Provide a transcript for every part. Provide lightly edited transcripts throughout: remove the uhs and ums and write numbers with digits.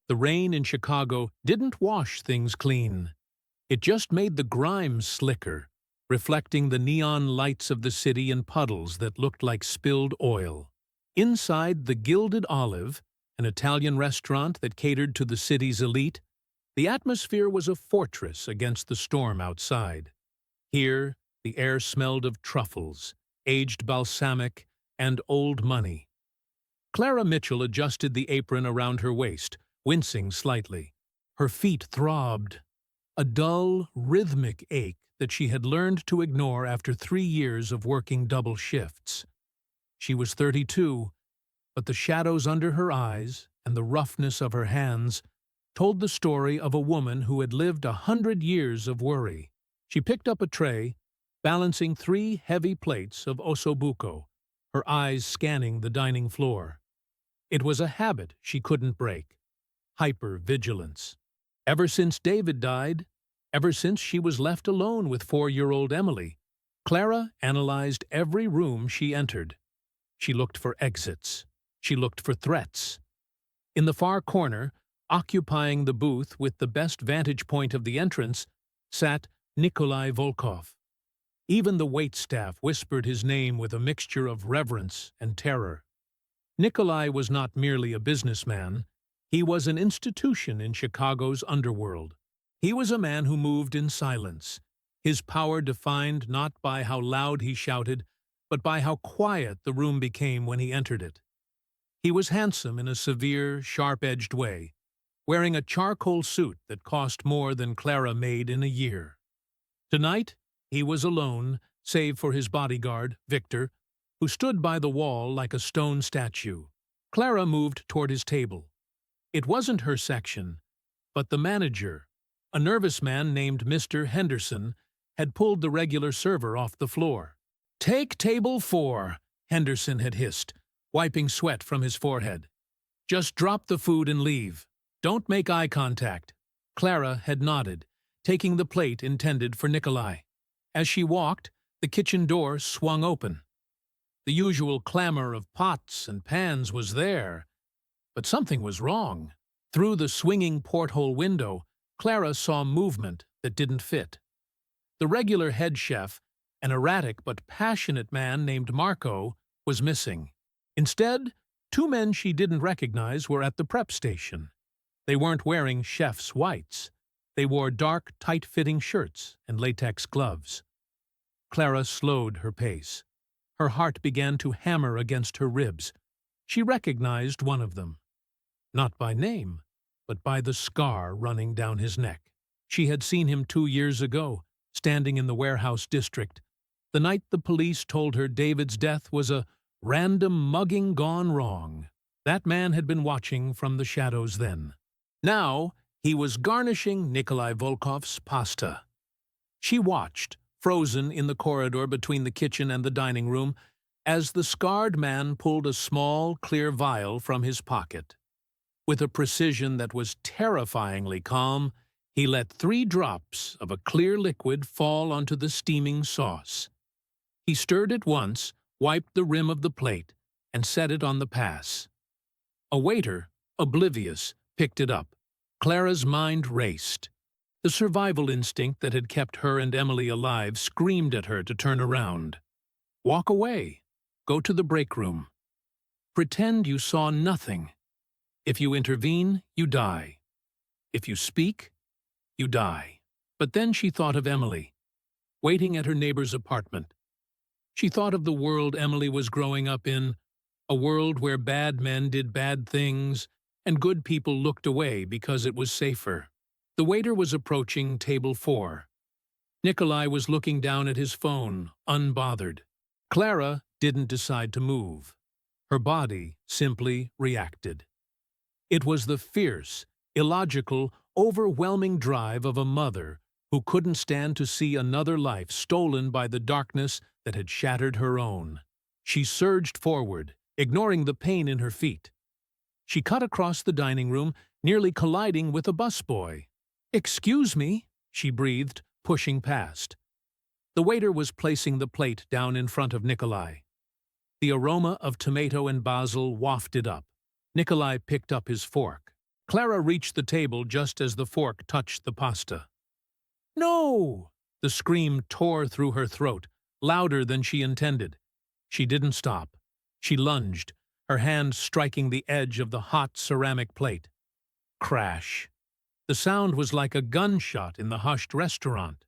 The rain in Chicago didn't wash things clean. It just made the grime slicker, reflecting the neon lights of the city in puddles that looked like spilled oil. Inside the Gilded Olive, an Italian restaurant that catered to the city's elite, the atmosphere was a fortress against the storm outside. Here, the air smelled of truffles, aged balsamic, and old money. Clara Mitchell adjusted the apron around her waist, wincing slightly. Her feet throbbed, a dull, rhythmic ache that she had learned to ignore after 3 years of working double shifts. She was 32, but the shadows under her eyes and the roughness of her hands told the story of a woman who had lived 100 years of worry. She picked up a tray, balancing 3 heavy plates of ossobuco, her eyes scanning the dining floor. It was a habit she couldn't break: hyper-vigilance. Ever since David died, ever since she was left alone with 4-year-old Emily, Clara analyzed every room she entered. She looked for exits. She looked for threats. In the far corner, occupying the booth with the best vantage point of the entrance, sat Nikolai Volkov. Even the waitstaff whispered his name with a mixture of reverence and terror. Nikolai was not merely a businessman. He was an institution in Chicago's underworld. He was a man who moved in silence, his power defined not by how loud he shouted, but by how quiet the room became when he entered it. He was handsome in a severe, sharp-edged way, wearing a charcoal suit that cost more than Clara made in a year. Tonight, he was alone, save for his bodyguard, Victor, who stood by the wall like a stone statue. Clara moved toward his table. It wasn't her section, but the manager, a nervous man named Mr. Henderson, had pulled the regular server off the floor. "Take table 4, Henderson had hissed, wiping sweat from his forehead. "Just drop the food and leave. Don't make eye contact." Clara had nodded, taking the plate intended for Nikolai. As she walked, the kitchen door swung open. The usual clamor of pots and pans was there, but something was wrong. Through the swinging porthole window, Clara saw movement that didn't fit. The regular head chef, an erratic but passionate man named Marco, was missing. Instead, 2 men she didn't recognize were at the prep station. They weren't wearing chef's whites. They wore dark, tight-fitting shirts and latex gloves. Clara slowed her pace. Her heart began to hammer against her ribs. She recognized one of them. Not by name, but by the scar running down his neck. She had seen him 2 years ago, standing in the warehouse district, the night the police told her David's death was a random mugging gone wrong. That man had been watching from the shadows then. Now, he was garnishing Nikolai Volkov's pasta. She watched, frozen in the corridor between the kitchen and the dining room, as the scarred man pulled a small, clear vial from his pocket. With a precision that was terrifyingly calm, he let 3 drops of a clear liquid fall onto the steaming sauce. He stirred it once, wiped the rim of the plate, and set it on the pass. A waiter, oblivious, picked it up. Clara's mind raced. The survival instinct that had kept her and Emily alive screamed at her to turn around. Walk away. Go to the break room. Pretend you saw nothing. If you intervene, you die. If you speak, you die. But then she thought of Emily, waiting at her neighbor's apartment. She thought of the world Emily was growing up in, a world where bad men did bad things and good people looked away because it was safer. The waiter was approaching table 4. Nikolai was looking down at his phone, unbothered. Clara didn't decide to move. Her body simply reacted. It was the fierce, illogical, overwhelming drive of a mother who couldn't stand to see another life stolen by the darkness that had shattered her own. She surged forward, ignoring the pain in her feet. She cut across the dining room, nearly colliding with a busboy. "Excuse me," she breathed, pushing past. The waiter was placing the plate down in front of Nikolai. The aroma of tomato and basil wafted up. Nikolai picked up his fork. Clara reached the table just as the fork touched the pasta. "No!" The scream tore through her throat, louder than she intended. She didn't stop. She lunged, her hand striking the edge of the hot ceramic plate. Crash. The sound was like a gunshot in the hushed restaurant.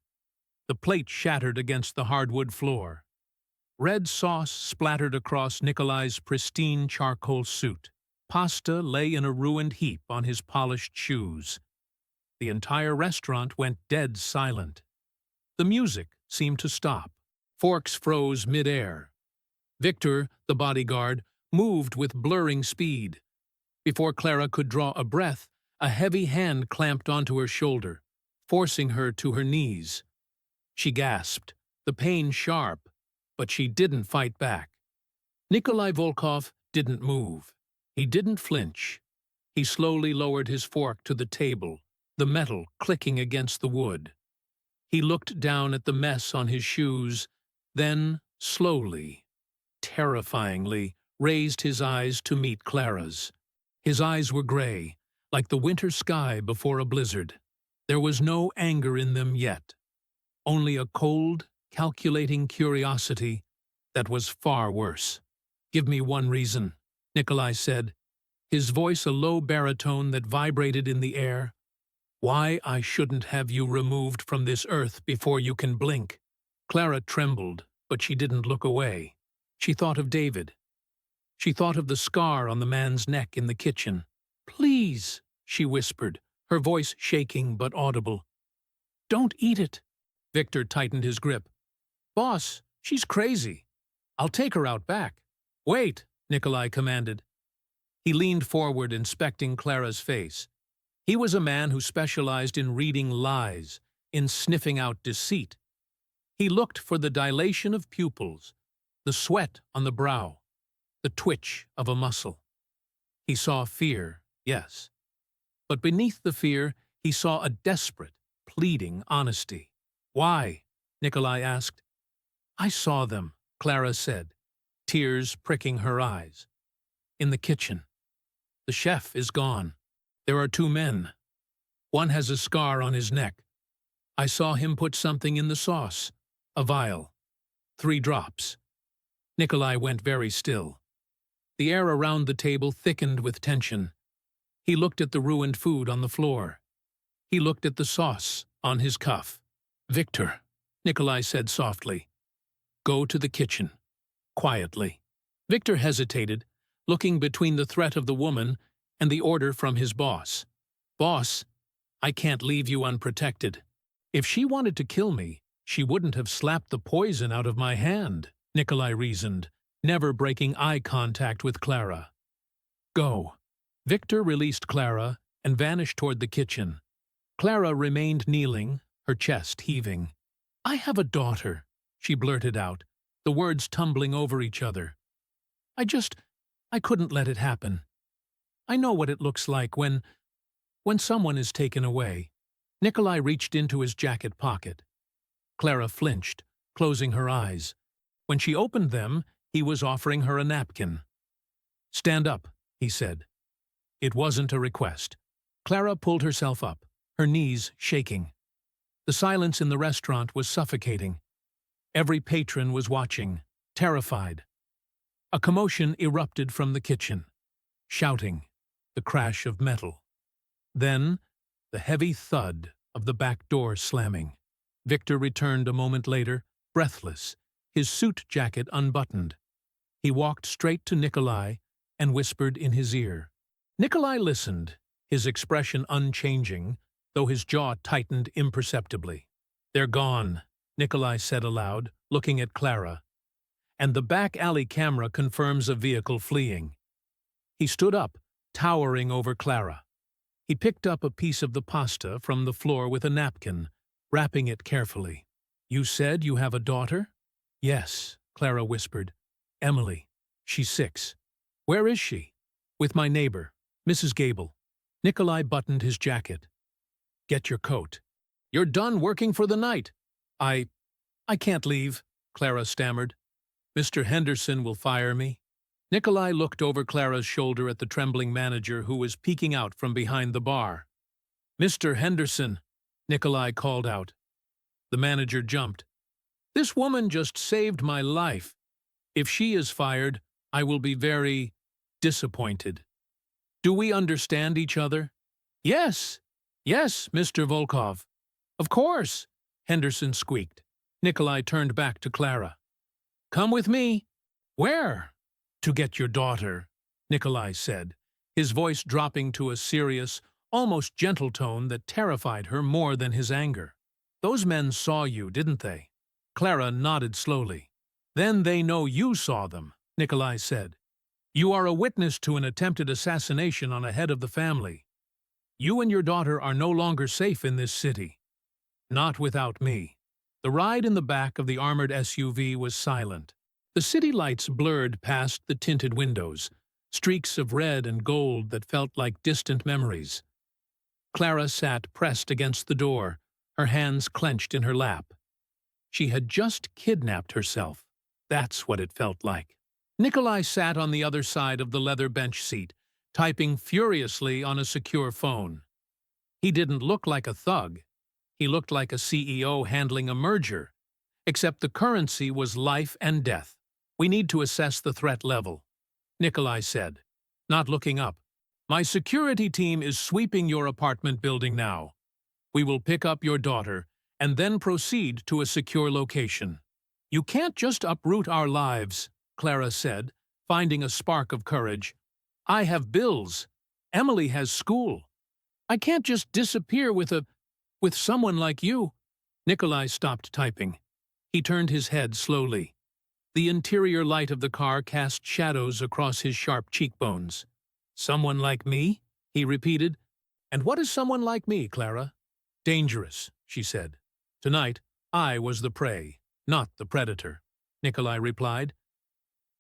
The plate shattered against the hardwood floor. Red sauce splattered across Nikolai's pristine charcoal suit. Pasta lay in a ruined heap on his polished shoes. The entire restaurant went dead silent. The music seemed to stop. Forks froze mid-air. Victor, the bodyguard, moved with blurring speed. Before Clara could draw a breath, a heavy hand clamped onto her shoulder, forcing her to her knees. She gasped, the pain sharp, but she didn't fight back. Nikolai Volkov didn't move. He didn't flinch. He slowly lowered his fork to the table, the metal clicking against the wood. He looked down at the mess on his shoes, then, slowly, terrifyingly, raised his eyes to meet Clara's. His eyes were gray, like the winter sky before a blizzard. There was no anger in them yet, only a cold, calculating curiosity that was far worse. "Give me one reason," Nikolai said, his voice a low baritone that vibrated in the air. "Why I shouldn't have you removed from this earth before you can blink." Clara trembled, but she didn't look away. She thought of David. She thought of the scar on the man's neck in the kitchen. "Please," she whispered, her voice shaking but audible. "Don't eat it." Victor tightened his grip. "Boss, she's crazy. I'll take her out back." "Wait," Nikolai commanded. He leaned forward, inspecting Clara's face. He was a man who specialized in reading lies, in sniffing out deceit. He looked for the dilation of pupils, the sweat on the brow, the twitch of a muscle. He saw fear, yes. But beneath the fear, he saw a desperate, pleading honesty. "Why?" Nikolai asked. "I saw them," Clara said, tears pricking her eyes. "In the kitchen. The chef is gone. There are two men. One has a scar on his neck. I saw him put something in the sauce, a vial. 3 drops. Nikolai went very still. The air around the table thickened with tension. He looked at the ruined food on the floor. He looked at the sauce on his cuff. "Victor," Nikolai said softly, "go to the kitchen, quietly." Victor hesitated, looking between the threat of the woman and the order from his boss. "Boss, I can't leave you unprotected. If she wanted to kill me, she wouldn't have slapped the poison out of my hand," Nikolai reasoned, never breaking eye contact with Clara. "Go." Victor released Clara and vanished toward the kitchen. Clara remained kneeling, her chest heaving. "I have a daughter," she blurted out, the words tumbling over each other. I couldn't let it happen. I know what it looks like when someone is taken away." Nikolai reached into his jacket pocket. Clara flinched, closing her eyes. When she opened them, he was offering her a napkin. "Stand up," he said. It wasn't a request. Clara pulled herself up, her knees shaking. The silence in the restaurant was suffocating. Every patron was watching, terrified. A commotion erupted from the kitchen. Shouting, the crash of metal. Then, the heavy thud of the back door slamming. Victor returned a moment later, breathless, his suit jacket unbuttoned. He walked straight to Nikolai and whispered in his ear. Nikolai listened, his expression unchanging, though his jaw tightened imperceptibly. "They're gone," Nikolai said aloud, looking at Clara. "And the back alley camera confirms a vehicle fleeing." He stood up, towering over Clara. He picked up a piece of the pasta from the floor with a napkin, wrapping it carefully. "You said you have a daughter?" "Yes," Clara whispered. "Emily. She's 6. "Where is she?" "With my neighbor, Mrs. Gable." Nikolai buttoned his jacket. "Get your coat." "You're done working for the night." I can't leave," Clara stammered. "Mr. Henderson will fire me." Nikolai looked over Clara's shoulder at the trembling manager who was peeking out from behind the bar. "Mr. Henderson," Nikolai called out. The manager jumped. "This woman just saved my life. If she is fired, I will be very disappointed. Do we understand each other?" "Yes, yes, Mr. Volkov. Of course," Henderson squeaked. Nikolai turned back to Clara. "Come with me." "Where?" "To get your daughter," Nikolai said, his voice dropping to a serious, almost gentle tone that terrified her more than his anger. "Those men saw you, didn't they?" Clara nodded slowly. "Then they know you saw them," Nikolai said. "You are a witness to an attempted assassination on a head of the family. You and your daughter are no longer safe in this city. Not without me." The ride in the back of the armored SUV was silent. The city lights blurred past the tinted windows, streaks of red and gold that felt like distant memories. Clara sat pressed against the door, her hands clenched in her lap. She had just kidnapped herself. That's what it felt like. Nikolai sat on the other side of the leather bench seat, typing furiously on a secure phone. He didn't look like a thug. He looked like a CEO handling a merger, except the currency was life and death. "We need to assess the threat level," Nikolai said, not looking up. "My security team is sweeping your apartment building now. We will pick up your daughter and then proceed to a secure location." "You can't just uproot our lives," Clara said, finding a spark of courage. "I have bills. Emily has school. I can't just disappear with someone like you." Nikolai stopped typing. He turned his head slowly. The interior light of the car cast shadows across his sharp cheekbones. "Someone like me?" he repeated. "And what is someone like me, Clara?" "Dangerous," she said. "Tonight, I was the prey, not the predator," Nikolai replied.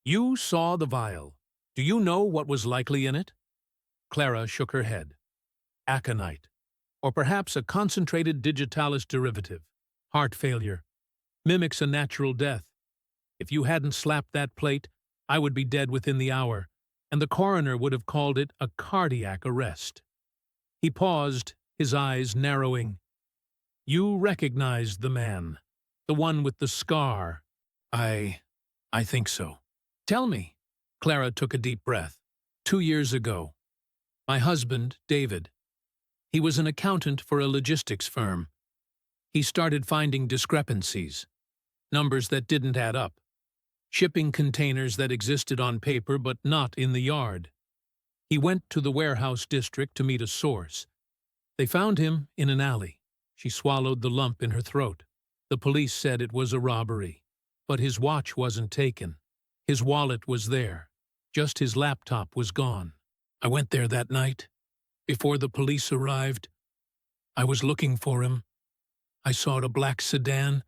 "You saw the vial. Do you know what was likely in it?" Clara shook her head. "Aconite. Or perhaps a concentrated digitalis derivative. Heart failure. Mimics a natural death. If you hadn't slapped that plate, I would be dead within the hour, and the coroner would have called it a cardiac arrest." He paused, his eyes narrowing. "You recognized the man, the one with the scar." I think so." "Tell me." Clara took a deep breath. 2 years ago. My husband, David. He was an accountant for a logistics firm. He started finding discrepancies, numbers that didn't add up, shipping containers that existed on paper but not in the yard. He went to the warehouse district to meet a source. They found him in an alley. She swallowed the lump in her throat. The police said it was a robbery, but his watch wasn't taken. His wallet was there. Just his laptop was gone. I went there that night. Before the police arrived, I was looking for him. I saw a black sedan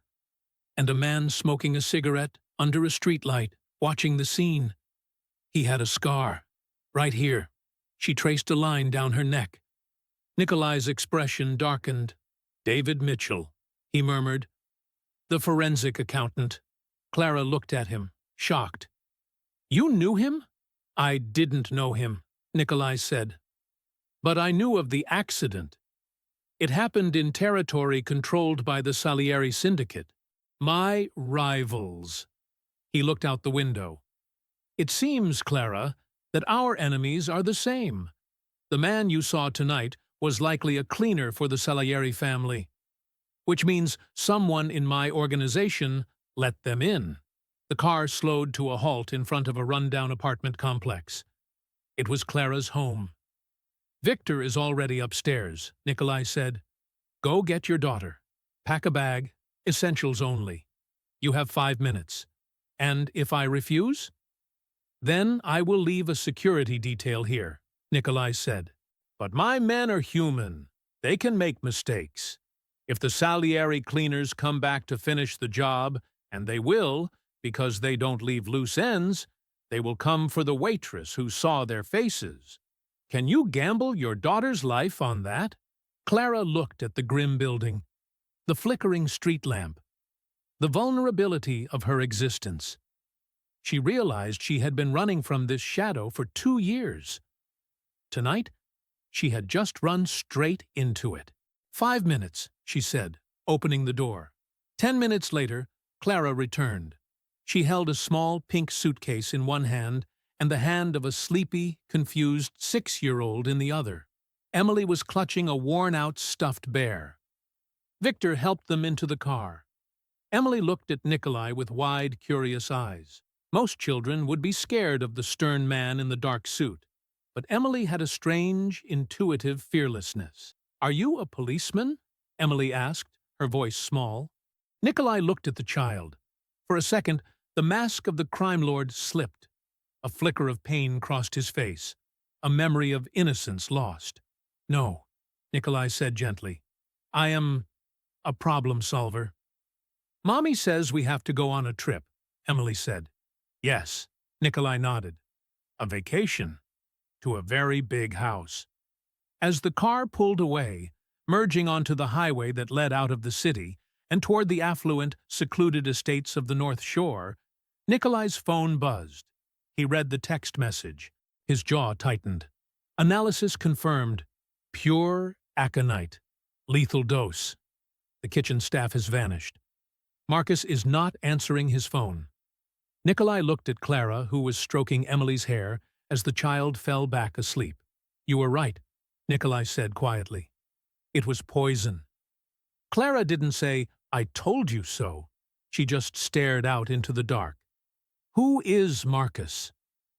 and a man smoking a cigarette under a streetlight, watching the scene. He had a scar, right here. She traced a line down her neck. Nikolai's expression darkened. "David Mitchell," he murmured. "The forensic accountant." Clara looked at him, shocked. "You knew him?" "I didn't know him," Nikolai said. "But I knew of the accident. It happened in territory controlled by the Salieri Syndicate. My rivals." He looked out the window. "It seems, Clara, that our enemies are the same. The man you saw tonight was likely a cleaner for the Salieri family, which means someone in my organization let them in." The car slowed to a halt in front of a rundown apartment complex. It was Clara's home. "Victor is already upstairs," Nikolai said. "Go get your daughter. Pack a bag, essentials only. You have 5 minutes. And if I refuse? Then I will leave a security detail here," Nikolai said. "But my men are human. They can make mistakes. If the Salieri cleaners come back to finish the job, and they will, because they don't leave loose ends, they will come for the waitress who saw their faces. Can you gamble your daughter's life on that?" Clara looked at the grim building, the flickering street lamp, the vulnerability of her existence. She realized she had been running from this shadow for 2 years. Tonight, she had just run straight into it. 5 minutes, she said, opening the door. 10 minutes later, Clara returned. She held a small pink suitcase in one hand and the hand of a sleepy, confused 6-year-old in the other. Emily was clutching a worn-out stuffed bear. Victor helped them into the car. Emily looked at Nikolai with wide, curious eyes. Most children would be scared of the stern man in the dark suit, but Emily had a strange, intuitive fearlessness. "Are you a policeman?" Emily asked, her voice small. Nikolai looked at the child. For a second, the mask of the crime lord slipped. A flicker of pain crossed his face, a memory of innocence lost. "No," Nikolai said gently. "I am a problem solver." "Mommy says we have to go on a trip," Emily said. "Yes," Nikolai nodded. "A vacation. To a very big house." As the car pulled away, merging onto the highway that led out of the city and toward the affluent, secluded estates of the North Shore, Nikolai's phone buzzed. He read the text message. His jaw tightened. Analysis confirmed. Pure aconite. Lethal dose. The kitchen staff has vanished. Marcus is not answering his phone. Nikolai looked at Clara, who was stroking Emily's hair as the child fell back asleep. "You were right," Nikolai said quietly. "It was poison." Clara didn't say, "I told you so." She just stared out into the dark. "Who is Marcus?"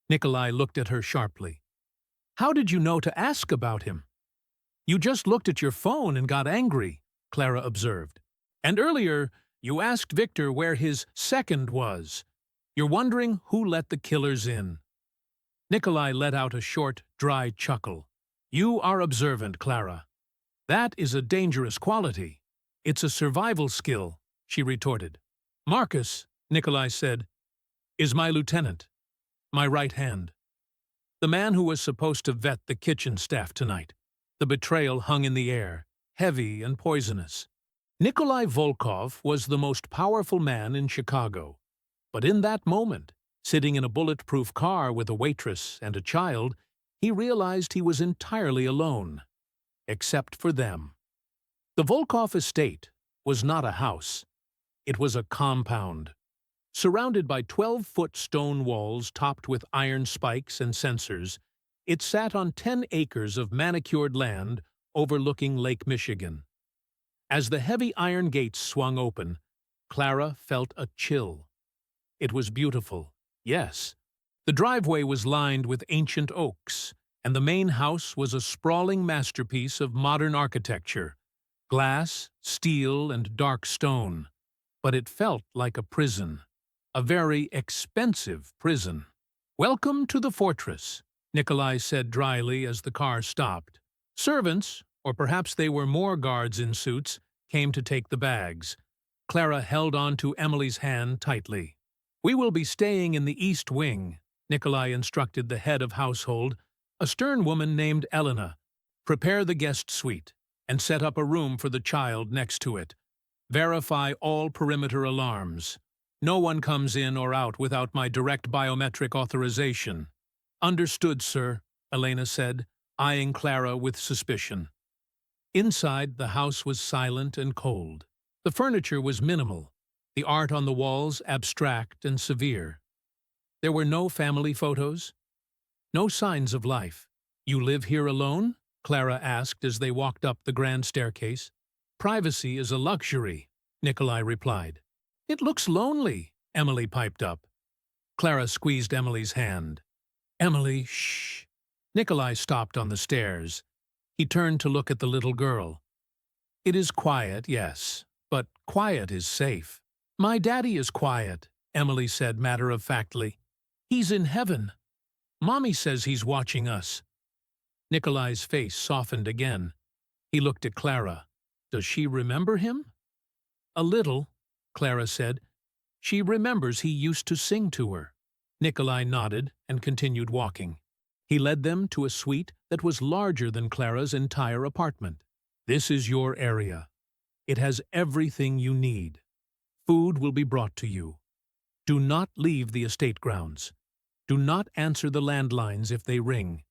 Nikolai looked at her sharply. "How did you know to ask about him?" "You just looked at your phone and got angry," Clara observed. "And earlier, you asked Victor where his second was. You're wondering who let the killers in." Nikolai let out a short, dry chuckle. "You are observant, Clara. That is a dangerous quality. It's a survival skill," she retorted. "Marcus," Nikolai said, "is my lieutenant, my right hand. The man who was supposed to vet the kitchen staff tonight." The betrayal hung in the air, heavy and poisonous. Nikolai Volkov was the most powerful man in Chicago. But in that moment, sitting in a bulletproof car with a waitress and a child, he realized he was entirely alone, except for them. The Volkov estate was not a house. It was a compound. Surrounded by 12-foot stone walls topped with iron spikes and sensors, it sat on 10 acres of manicured land overlooking Lake Michigan. As the heavy iron gates swung open, Clara felt a chill. It was beautiful, yes. The driveway was lined with ancient oaks, and the main house was a sprawling masterpiece of modern architecture, glass, steel, and dark stone. But it felt like a prison, a very expensive prison. "Welcome to the fortress," Nikolai said dryly as the car stopped. Servants, or perhaps they were more guards in suits, came to take the bags. Clara held on to Emily's hand tightly. "We will be staying in the East Wing," Nikolai instructed the head of household, a stern woman named Elena. "Prepare the guest suite, and set up a room for the child next to it. Verify all perimeter alarms. No one comes in or out without my direct biometric authorization." "Understood, sir," Elena said, eyeing Clara with suspicion. Inside, the house was silent and cold. The furniture was minimal, the art on the walls abstract and severe. There were no family photos, no signs of life. "You live here alone?" Clara asked as they walked up the grand staircase. "Privacy is a luxury," Nikolai replied. "It looks lonely," Emily piped up. Clara squeezed Emily's hand. "Emily, shh." Nikolai stopped on the stairs. He turned to look at the little girl. "It is quiet, yes, but quiet is safe." "My daddy is quiet," Emily said matter-of-factly. "He's in heaven. Mommy says he's watching us." Nikolai's face softened again. He looked at Clara. "Does she remember him?" "A little," Clara said. "She remembers he used to sing to her." Nikolai nodded and continued walking. He led them to a suite that was larger than Clara's entire apartment. "This is your area. It has everything you need. Food will be brought to you. Do not leave the estate grounds. Do not answer the landlines if they ring.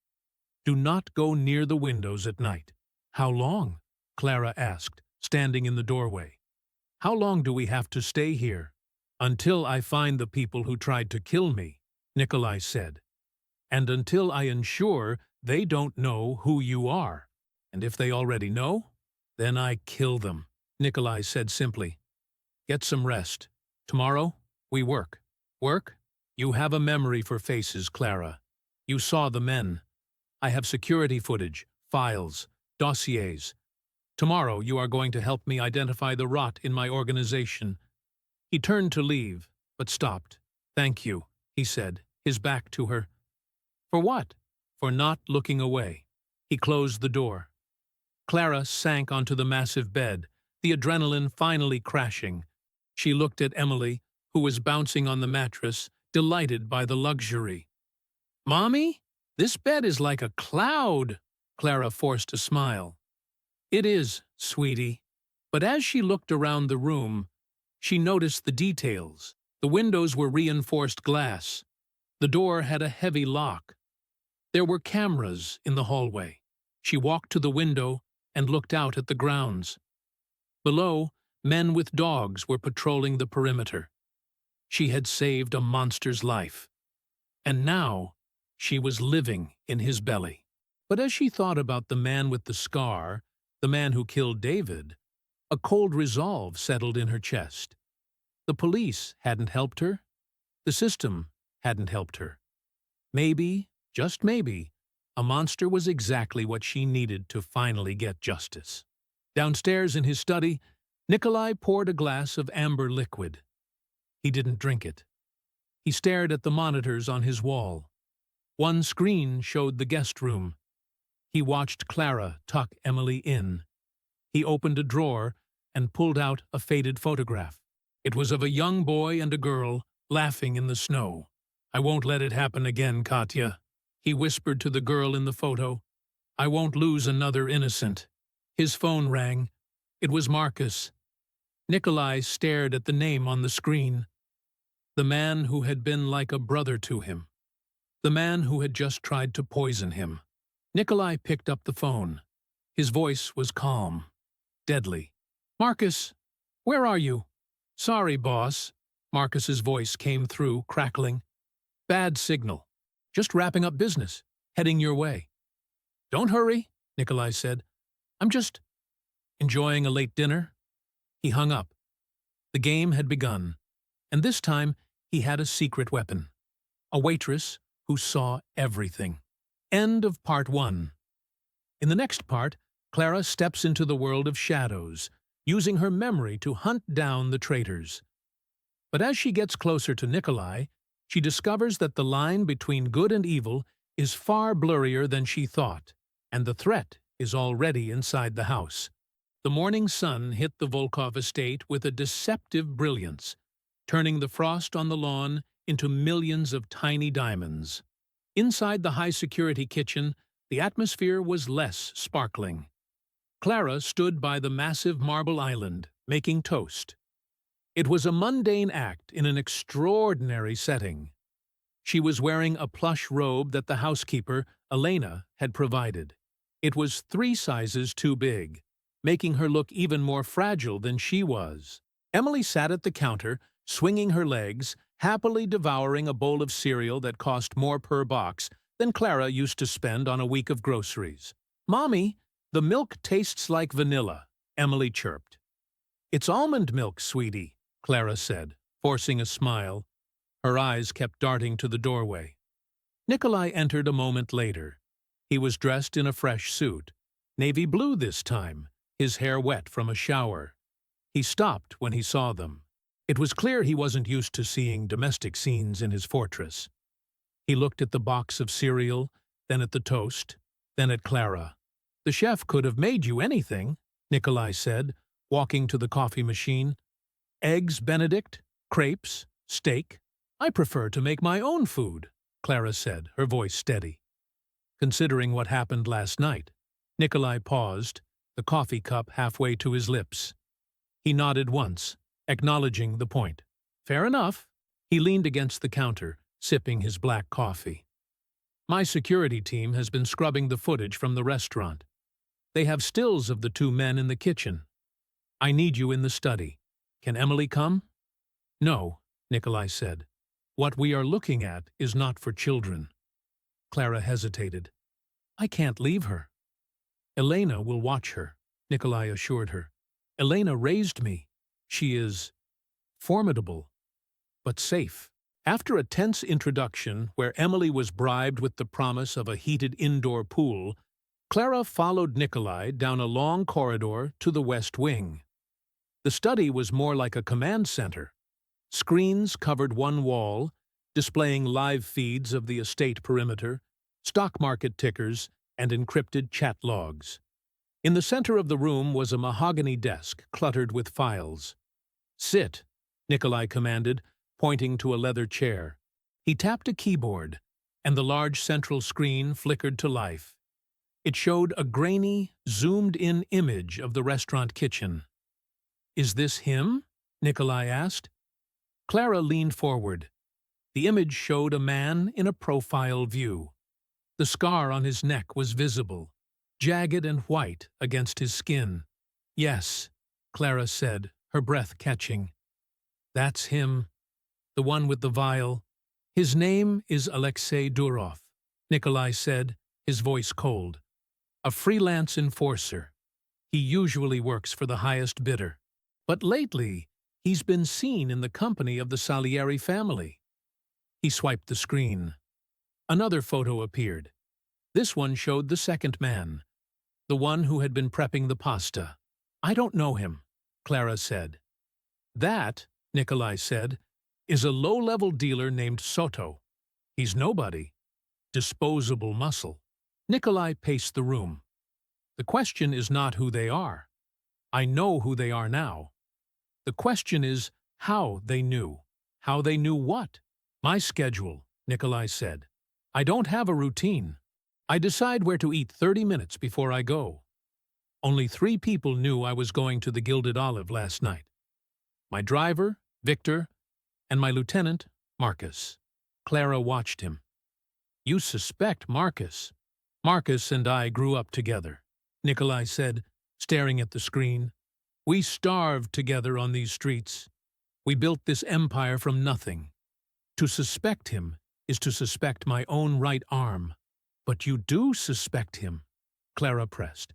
Do not go near the windows at night." "How long?" Clara asked, standing in the doorway. "How long do we have to stay here?" "Until I find the people who tried to kill me," Nikolai said. "And until I ensure they don't know who you are. And if they already know, then I kill them," Nikolai said simply. "Get some rest. Tomorrow, we work." "Work? You have a memory for faces, Clara. You saw the men. I have security footage, files, dossiers. Tomorrow you are going to help me identify the rot in my organization." He turned to leave, but stopped. "Thank you," he said, his back to her. "For what?" "For not looking away." He closed the door. Clara sank onto the massive bed, the adrenaline finally crashing. She looked at Emily, who was bouncing on the mattress, delighted by the luxury. "Mommy, this bed is like a cloud." Clara forced a smile. "It is, sweetie." But as she looked around the room, she noticed the details. The windows were reinforced glass. The door had a heavy lock. There were cameras in the hallway. She walked to the window and looked out at the grounds. Below, men with dogs were patrolling the perimeter. She had saved a monster's life. And now, she was living in his belly. But as she thought about the man with the scar, the man who killed David, a cold resolve settled in her chest. The police hadn't helped her. The system hadn't helped her. Maybe, just maybe, a monster was exactly what she needed to finally get justice. Downstairs in his study, Nikolai poured a glass of amber liquid. He didn't drink it. He stared at the monitors on his wall. One screen showed the guest room. He watched Clara tuck Emily in. He opened a drawer and pulled out a faded photograph. It was of a young boy and a girl laughing in the snow. "I won't let it happen again, Katya," he whispered to the girl in the photo. "I won't lose another innocent." His phone rang. It was Marcus. Nikolai stared at the name on the screen. The man who had been like a brother to him. The man who had just tried to poison him. Nikolai picked up the phone. His voice was calm, deadly. "Marcus, where are you?" "Sorry, boss." Marcus's voice came through, crackling. "Bad signal. Just wrapping up business. Heading your way." "Don't hurry," Nikolai said. "I'm just enjoying a late dinner." He hung up. The game had begun, and this time he had a secret weapon. A waitress who saw everything. End of part 1. In the next part, Clara steps into the world of shadows, using her memory to hunt down the traitors. But as she gets closer to Nikolai, she discovers that the line between good and evil is far blurrier than she thought, and the threat is already inside the house. The morning sun hit the Volkov estate with a deceptive brilliance, turning the frost on the lawn into millions of tiny diamonds. Inside the high-security kitchen, the atmosphere was less sparkling. Clara stood by the massive marble island, making toast. It was a mundane act in an extraordinary setting. She was wearing a plush robe that the housekeeper, Elena, had provided. It was 3 sizes too big, making her look even more fragile than she was. Emily sat at the counter, swinging her legs, happily devouring a bowl of cereal that cost more per box than Clara used to spend on a week of groceries. "Mommy, the milk tastes like vanilla," Emily chirped. "It's almond milk, sweetie," Clara said, forcing a smile. Her eyes kept darting to the doorway. Nikolai entered a moment later. He was dressed in a fresh suit, navy blue this time, his hair wet from a shower. He stopped when he saw them. It was clear he wasn't used to seeing domestic scenes in his fortress. He looked at the box of cereal, then at the toast, then at Clara. "The chef could have made you anything," Nikolai said, walking to the coffee machine. "Eggs Benedict, crepes, steak. I prefer to make my own food," Clara said, her voice steady. Considering what happened last night, Nikolai paused, the coffee cup halfway to his lips. He nodded once, acknowledging the point. "Fair enough." He leaned against the counter, sipping his black coffee. My security team has been scrubbing the footage from the restaurant. They have stills of the two men in the kitchen. I need you in the study. Can Emily come? No, Nikolai said. What we are looking at is not for children. Clara hesitated. I can't leave her. Elena will watch her, Nikolai assured her. Elena raised me. She is formidable, but safe. After a tense introduction where Emily was bribed with the promise of a heated indoor pool, Clara followed Nikolai down a long corridor to the West Wing. The study was more like a command center. Screens covered one wall, displaying live feeds of the estate perimeter, stock market tickers, and encrypted chat logs. In the center of the room was a mahogany desk cluttered with files. Sit, Nikolai commanded, pointing to a leather chair. He tapped a keyboard, and the large central screen flickered to life. It showed a grainy, zoomed-in image of the restaurant kitchen. Is this him? Nikolai asked. Clara leaned forward. The image showed a man in a profile view. The scar on his neck was visible, jagged and white against his skin. Yes, Clara said, her breath catching. That's him, the one with the vial. His name is Alexei Durov, Nikolai said, his voice cold. A freelance enforcer. He usually works for the highest bidder. But lately, he's been seen in the company of the Salieri family. He swiped the screen. Another photo appeared. This one showed the second man, the one who had been prepping the pasta. I don't know him, Clara said. That, Nikolai said, is a low-level dealer named Soto. He's nobody. Disposable muscle. Nikolai paced the room. The question is not who they are. I know who they are now. The question is how they knew. How they knew what? My schedule, Nikolai said. I don't have a routine. I decide where to eat 30 minutes before I go. Only 3 people knew I was going to the Gilded Olive last night. My driver, Victor, and my lieutenant, Marcus. Clara watched him. You suspect Marcus. Marcus and I grew up together, Nikolai said, staring at the screen. We starved together on these streets. We built this empire from nothing. To suspect him is to suspect my own right arm. But you do suspect him, Clara pressed.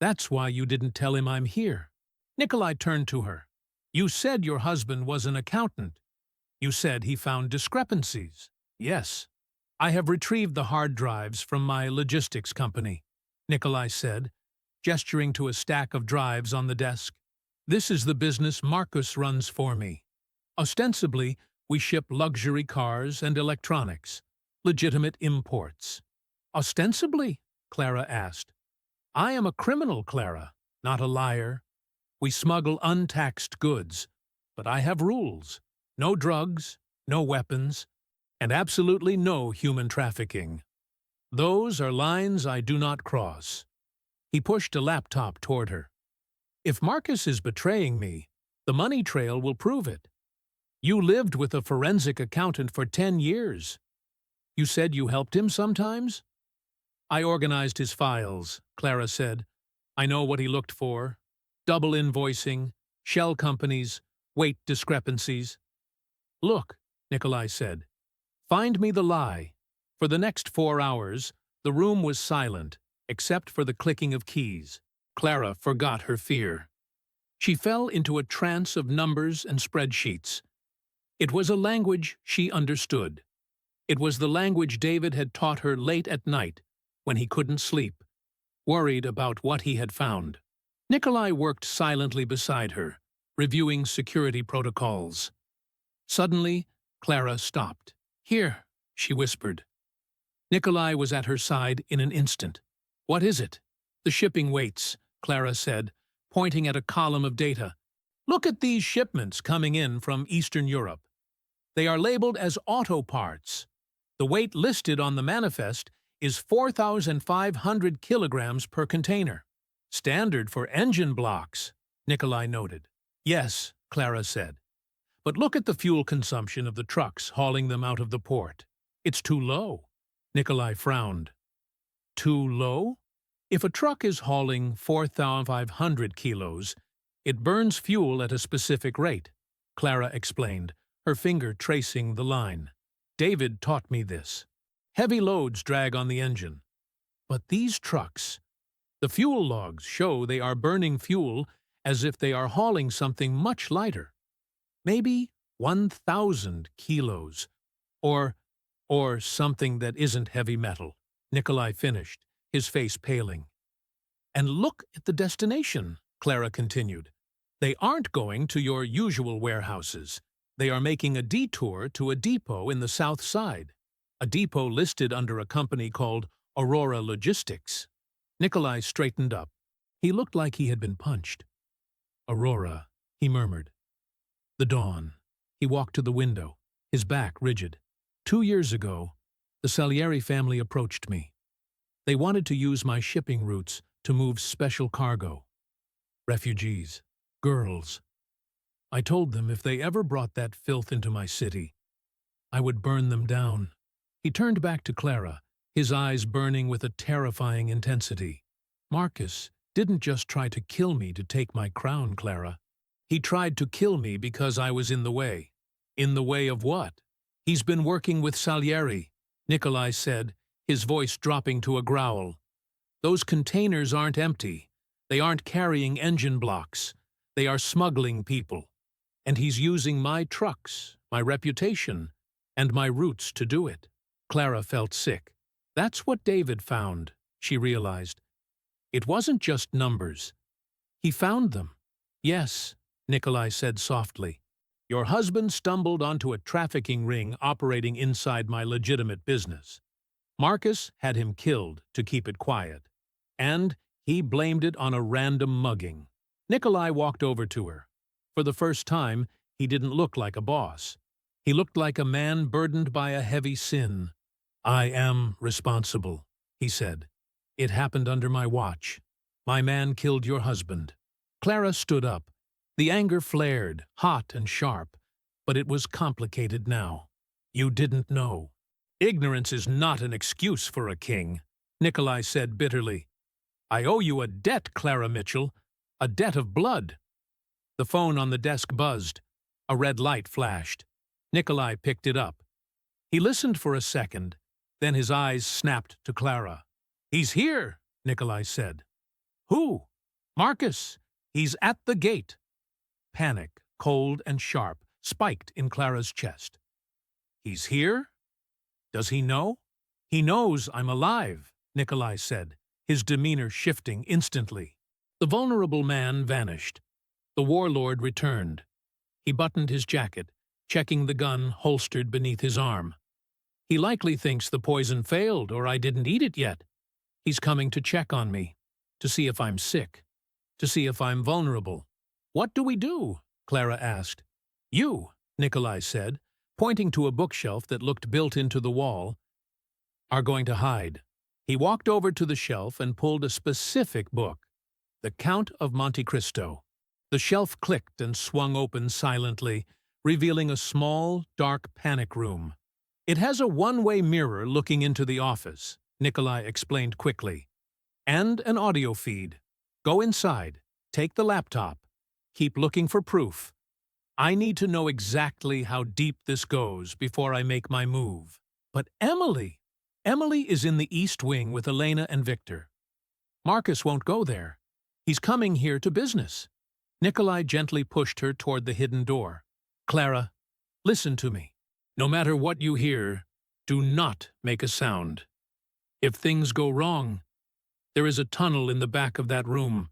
That's why you didn't tell him I'm here. Nikolai turned to her. You said your husband was an accountant. You said he found discrepancies. Yes. I have retrieved the hard drives from my logistics company, Nikolai said, gesturing to a stack of drives on the desk. This is the business Marcus runs for me. Ostensibly, we ship luxury cars and electronics, legitimate imports. Ostensibly? Clara asked. I am a criminal, Clara, not a liar. We smuggle untaxed goods, but I have rules. No drugs, no weapons, and absolutely no human trafficking. Those are lines I do not cross. He pushed a laptop toward her. If Marcus is betraying me, the money trail will prove it. You lived with a forensic accountant for 10 years. You said you helped him sometimes? I organized his files, Clara said. I know what he looked for. Double invoicing, shell companies, weight discrepancies. Look, Nikolai said. Find me the lie. For the next 4 hours, the room was silent, except for the clicking of keys. Clara forgot her fear. She fell into a trance of numbers and spreadsheets. It was a language she understood. It was the language David had taught her late at night, when he couldn't sleep, worried about what he had found. Nikolai worked silently beside her, reviewing security protocols. Suddenly, Clara stopped. Here, she whispered. Nikolai was at her side in an instant. What is it? The shipping weights, Clara said, pointing at a column of data. Look at these shipments coming in from Eastern Europe. They are labeled as auto parts. The weight listed on the manifest is 4,500 kilograms per container. Standard for engine blocks, Nikolai noted. Yes, Clara said. But look at the fuel consumption of the trucks hauling them out of the port. It's too low. Nikolai frowned. Too low? If a truck is hauling 4,500 kilos, it burns fuel at a specific rate, Clara explained, her finger tracing the line. David taught me this. Heavy loads drag on the engine. But these trucks, the fuel logs show they are burning fuel as if they are hauling something much lighter. Maybe 1,000 kilos, or something that isn't heavy metal, Nikolai finished, his face paling. And look at the destination, Clara continued. They aren't going to your usual warehouses. They are making a detour to a depot in the south side, a depot listed under a company called Aurora Logistics. Nikolai straightened up. He looked like he had been punched. Aurora, he murmured. The dawn. He walked to the window, his back rigid. 2 years ago, the Salieri family approached me. They wanted to use my shipping routes to move special cargo. Refugees. Girls. I told them if they ever brought that filth into my city, I would burn them down. He turned back to Clara, his eyes burning with a terrifying intensity. Marcus didn't just try to kill me to take my crown, Clara. He tried to kill me because I was in the way. In the way of what? He's been working with Salieri, Nikolai said, his voice dropping to a growl. Those containers aren't empty. They aren't carrying engine blocks. They are smuggling people. And he's using my trucks, my reputation, and my routes to do it. Clara felt sick. That's what David found, she realized. It wasn't just numbers. He found them. Yes, Nikolai said softly. Your husband stumbled onto a trafficking ring operating inside my legitimate business. Marcus had him killed to keep it quiet. And he blamed it on a random mugging. Nikolai walked over to her. For the first time, he didn't look like a boss. He looked like a man burdened by a heavy sin. I am responsible, he said. It happened under my watch. My man killed your husband. Clara stood up. The anger flared, hot and sharp, but it was complicated now. You didn't know. Ignorance is not an excuse for a king, Nikolai said bitterly. I owe you a debt, Clara Mitchell, a debt of blood. The phone on the desk buzzed. A red light flashed. Nikolai picked it up. He listened for a second, then his eyes snapped to Clara. He's here, Nikolai said. Who? Marcus. He's at the gate. Panic, cold and sharp, spiked in Clara's chest. He's here? Does he know? He knows I'm alive, Nikolai said, his demeanor shifting instantly. The vulnerable man vanished. The warlord returned. He buttoned his jacket, checking the gun holstered beneath his arm. He likely thinks the poison failed or I didn't eat it yet. He's coming to check on me, to see if I'm sick, to see if I'm vulnerable. What do we do? Clara asked. You, Nikolai said, pointing to a bookshelf that looked built into the wall, are going to hide. He walked over to the shelf and pulled a specific book, The Count of Monte Cristo. The shelf clicked and swung open silently, revealing a small, dark panic room. It has a one-way mirror looking into the office, Nikolai explained quickly. And an audio feed. Go inside. Take the laptop. Keep looking for proof. I need to know exactly how deep this goes before I make my move. But Emily! Emily is in the East Wing with Elena and Victor. Marcus won't go there. He's coming here to business. Nikolai gently pushed her toward the hidden door. Clara, listen to me. No matter what you hear, do not make a sound. If things go wrong, there is a tunnel in the back of that room.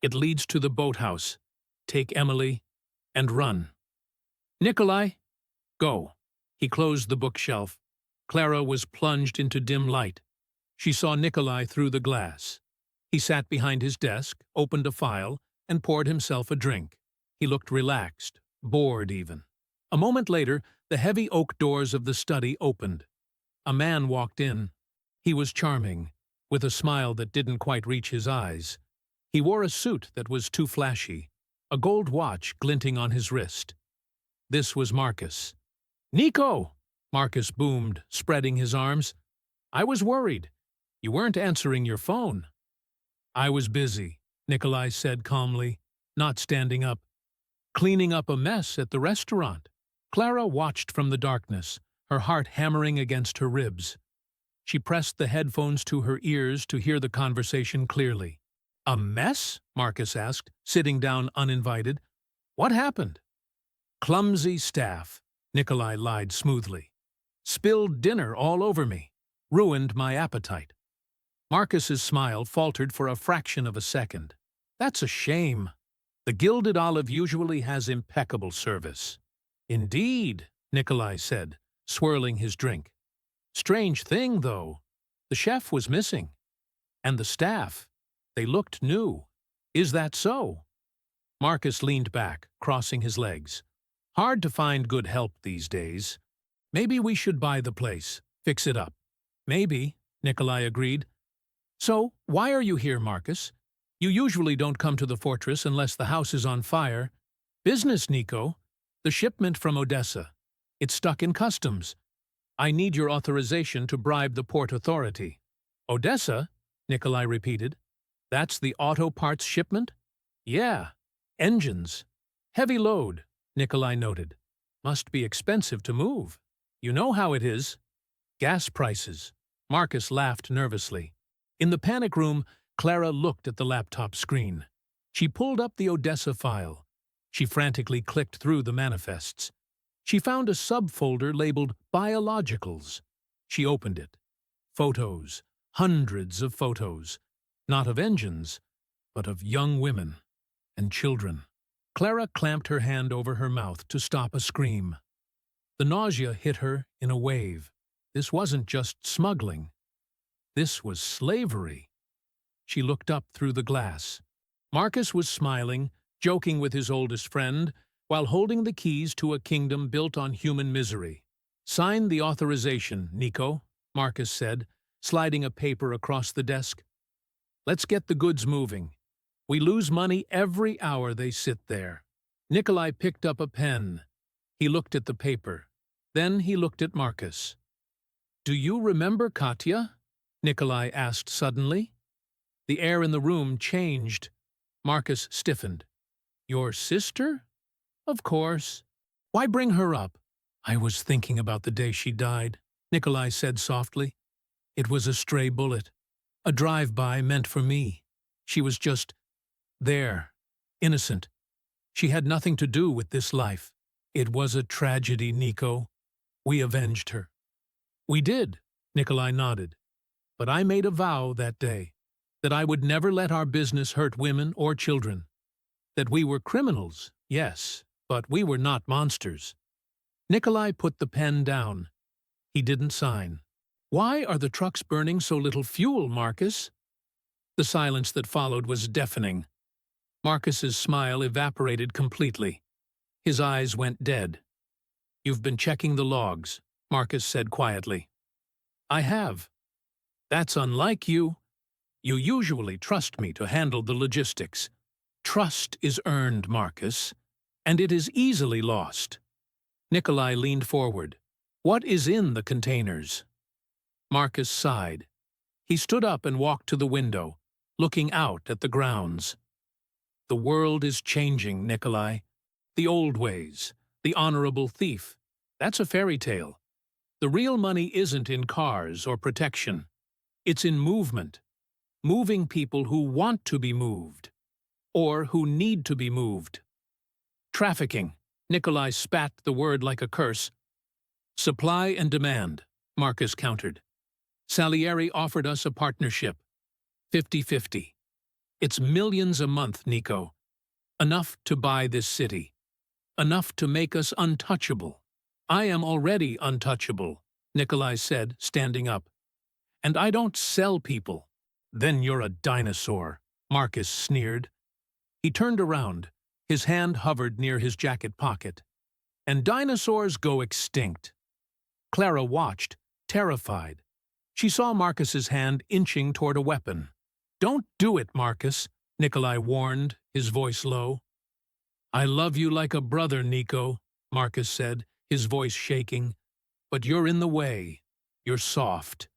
It leads to the boathouse. Take Emily and run. Nikolai, go. He closed the bookshelf. Clara was plunged into dim light. She saw Nikolai through the glass. He sat behind his desk, opened a file, and poured himself a drink. He looked relaxed, bored even. A moment later, the heavy oak doors of the study opened. A man walked in. He was charming, with a smile that didn't quite reach his eyes. He wore a suit that was too flashy, a gold watch glinting on his wrist. This was Marcus. "Nico!" Marcus boomed, spreading his arms. "I was worried. You weren't answering your phone." "I was busy," Nikolai said calmly, not standing up. "Cleaning up a mess at the restaurant." Clara watched from the darkness, her heart hammering against her ribs. She pressed the headphones to her ears to hear the conversation clearly. "A mess?" Marcus asked, sitting down uninvited. "What happened?" "Clumsy staff," Nikolai lied smoothly. "Spilled dinner all over me. Ruined my appetite." Marcus's smile faltered for a fraction of a second. "That's a shame. The Gilded Olive usually has impeccable service." "Indeed," Nikolai said, swirling his drink. "Strange thing, though. The chef was missing. And the staff, they looked new. Is that so?" Marcus leaned back, crossing his legs. "Hard to find good help these days. Maybe we should buy the place, fix it up." "Maybe," Nikolai agreed. "So, why are you here, Marcus? You usually don't come to the fortress unless the house is on fire." "Business, Nico. The shipment from Odessa. It's stuck in customs. I need your authorization to bribe the port authority." "Odessa?" Nikolai repeated. "That's the auto parts shipment?" "Yeah. Engines. Heavy load," Nikolai noted. "Must be expensive to move. You know how it is. Gas prices." Marcus laughed nervously. In the panic room, Clara looked at the laptop screen. She pulled up the Odessa file. She frantically clicked through the manifests. She found a subfolder labeled Biologicals. She opened it. Photos. Hundreds of photos. Not of engines, but of young women and children. Clara clamped her hand over her mouth to stop a scream. The nausea hit her in a wave. This wasn't just smuggling. This was slavery. She looked up through the glass. Marcus was smiling, joking with his oldest friend, while holding the keys to a kingdom built on human misery. "Sign the authorization, Nico," Marcus said, sliding a paper across the desk. "Let's get the goods moving. We lose money every hour they sit there." Nikolai picked up a pen. He looked at the paper. Then he looked at Marcus. "Do you remember Katya?" Nikolai asked suddenly. The air in the room changed. Marcus stiffened. "Your sister?" "Of course. Why bring her up?" "I was thinking about the day she died," Nikolai said softly. "It was a stray bullet. A drive-by meant for me. She was just there, innocent. She had nothing to do with this life. It was a tragedy, Nico. We avenged her." "We did," Nikolai nodded. "But I made a vow that day, that I would never let our business hurt women or children. That we were criminals, yes, but we were not monsters." Nikolai put the pen down. He didn't sign. "Why are the trucks burning so little fuel, Marcus?" The silence that followed was deafening. Marcus's smile evaporated completely. His eyes went dead. "You've been checking the logs," Marcus said quietly. "I have." "That's unlike you. You usually trust me to handle the logistics." "Trust is earned, Marcus, and it is easily lost." Nikolai leaned forward. "What is in the containers?" Marcus sighed. He stood up and walked to the window, looking out at the grounds. "The world is changing, Nikolai. The old ways, the honorable thief, that's a fairy tale. The real money isn't in cars or protection. It's in movement. Moving people who want to be moved, or who need to be moved." "Trafficking," Nikolai spat the word like a curse. "Supply and demand," Marcus countered. "Salieri offered us a partnership. 50-50. It's millions a month, Nico. Enough to buy this city. Enough to make us untouchable." "I am already untouchable," Nikolai said, standing up. "And I don't sell people." "Then you're a dinosaur," Marcus sneered. He turned around. His hand hovered near his jacket pocket. "And dinosaurs go extinct." Clara watched, terrified. She saw Marcus's hand inching toward a weapon. "Don't do it, Marcus," Nikolai warned, his voice low. "I love you like a brother, Nico," Marcus said, his voice shaking. But you're in the way. You're soft.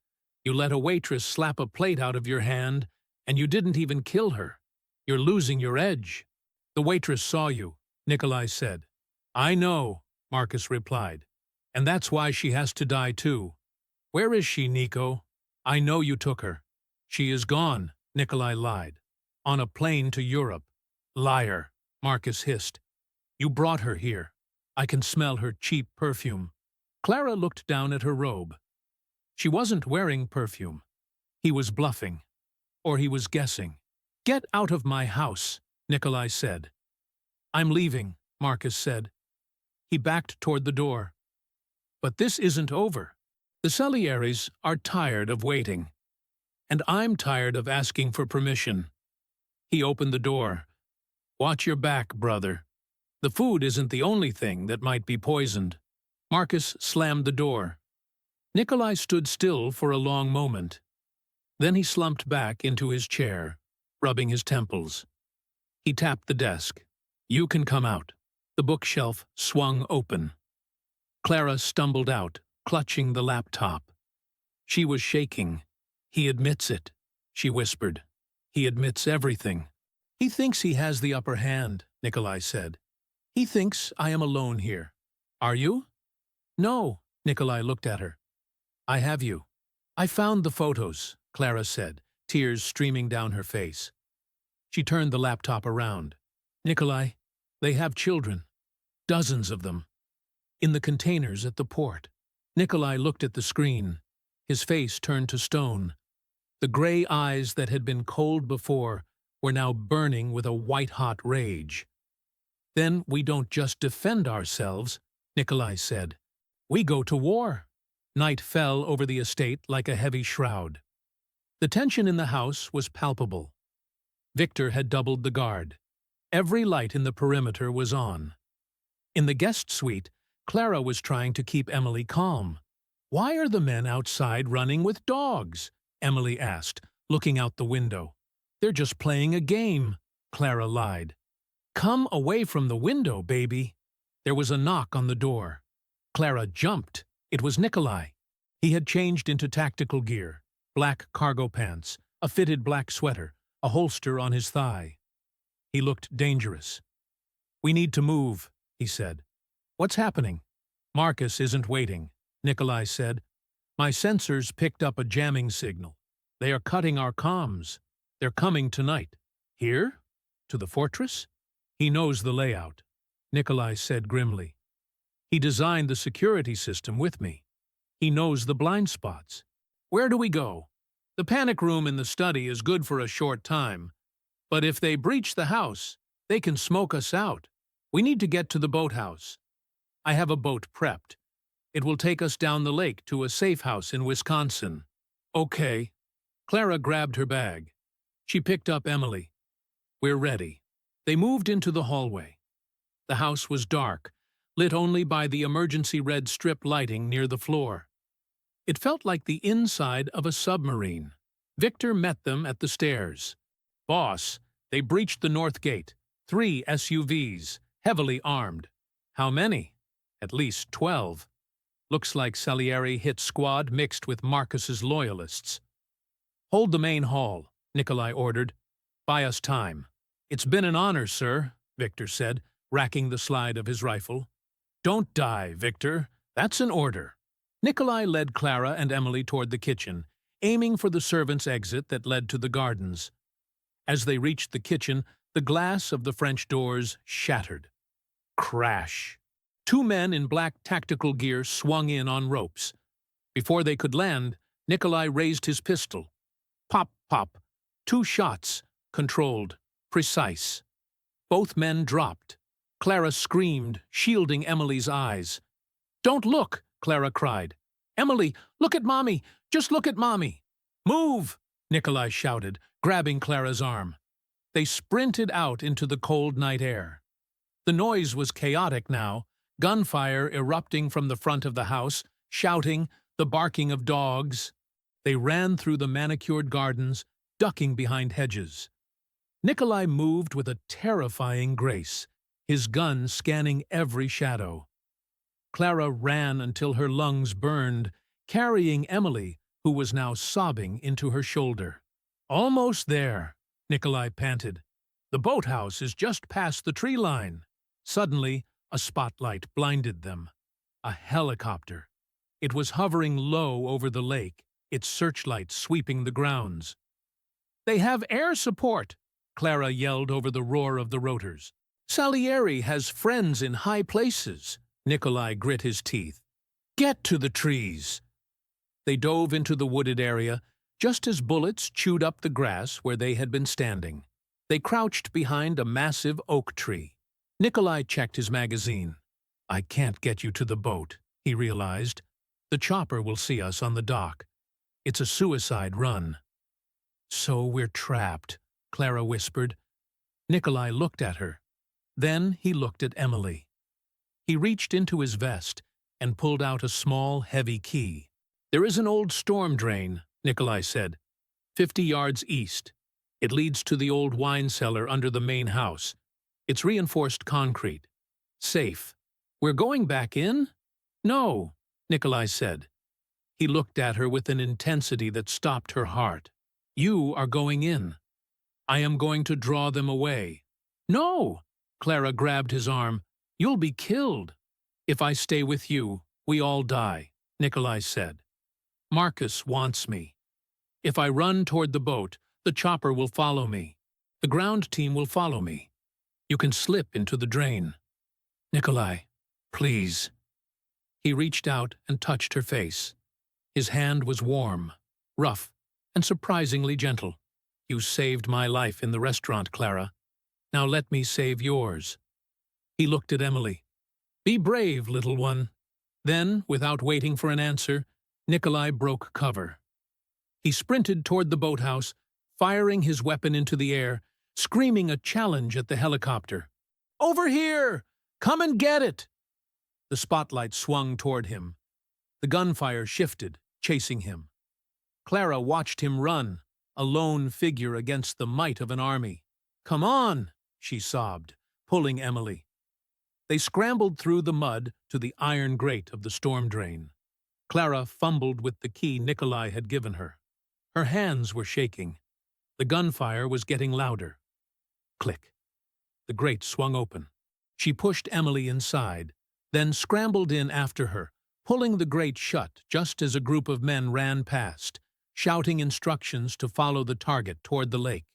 You let a waitress slap a plate out of your hand, and you didn't even kill her. You're losing your edge. The waitress saw you, Nikolai said. I know, Marcus replied. And that's why she has to die too. Where is she, Nico? I know you took her. She is gone, Nikolai lied. On a plane to Europe. Liar, Marcus hissed. You brought her here. I can smell her cheap perfume. Clara looked down at her robe. She wasn't wearing perfume. He was bluffing. Or he was guessing. Get out of my house, Nikolai said. I'm leaving, Marcus said. He backed toward the door. But this isn't over. The Salieris are tired of waiting. And I'm tired of asking for permission. He opened the door. Watch your back, brother. The food isn't the only thing that might be poisoned. Marcus slammed the door. Nikolai stood still for a long moment. Then he slumped back into his chair, rubbing his temples. He tapped the desk. You can come out. The bookshelf swung open. Clara stumbled out, clutching the laptop. She was shaking. He admits it, she whispered. He admits everything. He thinks he has the upper hand, Nikolai said. He thinks I am alone here. Are you? No, Nikolai looked at her. I have you. I found the photos, Clara said, tears streaming down her face. She turned the laptop around. Nikolai, they have children. Dozens of them. In the containers at the port. Nikolai looked at the screen. His face turned to stone. The gray eyes that had been cold before were now burning with a white-hot rage. Then we don't just defend ourselves, Nikolai said. We go to war. Night fell over the estate like a heavy shroud. The tension in the house was palpable. Victor had doubled the guard. Every light in the perimeter was on. In the guest suite, Clara was trying to keep Emily calm. Why are the men outside running with dogs? Emily asked, looking out the window. They're just playing a game, Clara lied. Come away from the window, baby. There was a knock on the door. Clara jumped. It was Nikolai. He had changed into tactical gear, black cargo pants, a fitted black sweater, a holster on his thigh. He looked dangerous. We need to move, he said. What's happening? Marcus isn't waiting, Nikolai said. My sensors picked up a jamming signal. They are cutting our comms. They're coming tonight. Here? To the fortress? He knows the layout, Nikolai said grimly. He designed the security system with me. He knows the blind spots. Where do we go? The panic room in the study is good for a short time. But if they breach the house, they can smoke us out. We need to get to the boathouse. I have a boat prepped. It will take us down the lake to a safe house in Wisconsin. Okay. Clara grabbed her bag. She picked up Emily. We're ready. They moved into the hallway. The house was dark, lit only by the emergency red strip lighting near the floor. It felt like the inside of a submarine. Victor met them at the stairs. Boss, they breached the north gate. 3 SUVs, heavily armed. How many? At least 12. Looks like Salieri hit squad mixed with Marcus's loyalists. Hold the main hall, Nikolai ordered. Buy us time. It's been an honor, sir, Victor said, racking the slide of his rifle. Don't die, Victor. That's an order. Nikolai led Clara and Emily toward the kitchen, aiming for the servants' exit that led to the gardens. As they reached the kitchen, the glass of the French doors shattered. Crash. 2 men in black tactical gear swung in on ropes. Before they could land, Nikolai raised his pistol. Pop, pop. 2 shots, controlled, precise. Both men dropped. Clara screamed, shielding Emily's eyes. Don't look, Clara cried. Emily, look at Mommy! Just look at Mommy! Move! Nikolai shouted, grabbing Clara's arm. They sprinted out into the cold night air. The noise was chaotic now, gunfire erupting from the front of the house, shouting, the barking of dogs. They ran through the manicured gardens, ducking behind hedges. Nikolai moved with a terrifying grace, his gun scanning every shadow. Clara ran until her lungs burned, carrying Emily, who was now sobbing, into her shoulder. "Almost there," Nikolai panted. "The boathouse is just past the tree line." Suddenly, a spotlight blinded them. A helicopter. It was hovering low over the lake, its searchlight sweeping the grounds. "They have air support!" Clara yelled over the roar of the rotors. "Salieri has friends in high places." Nikolai grit his teeth. "Get to the trees!" They dove into the wooded area, just as bullets chewed up the grass where they had been standing. They crouched behind a massive oak tree. Nikolai checked his magazine. "I can't get you to the boat," he realized. "The chopper will see us on the dock. It's a suicide run." "So we're trapped," Clara whispered. Nikolai looked at her. Then he looked at Emily. He reached into his vest and pulled out a small, heavy key. "There is an old storm drain," Nikolai said, 50 yards east. It leads to the old wine cellar under the main house. It's reinforced concrete. Safe. We're going back in?" "No," Nikolai said. He looked at her with an intensity that stopped her heart. "You are going in. I am going to draw them away." "No!" Clara grabbed his arm. "You'll be killed." "If I stay with you, we all die," Nikolai said. "Marcus wants me. If I run toward the boat, the chopper will follow me. The ground team will follow me. You can slip into the drain. Nikolai, please." He reached out and touched her face. His hand was warm, rough, and surprisingly gentle. "You saved my life in the restaurant, Clara. Now let me save yours." He looked at Emily. "Be brave, little one." Then, without waiting for an answer, Nikolai broke cover. He sprinted toward the boathouse, firing his weapon into the air, screaming a challenge at the helicopter. "Over here! Come and get it!" The spotlight swung toward him. The gunfire shifted, chasing him. Clara watched him run, a lone figure against the might of an army. "Come on!" she sobbed, pulling Emily. They scrambled through the mud to the iron grate of the storm drain. Clara fumbled with the key Nikolai had given her. Her hands were shaking. The gunfire was getting louder. Click. The grate swung open. She pushed Emily inside, then scrambled in after her, pulling the grate shut just as a group of men ran past, shouting instructions to follow the target toward the lake.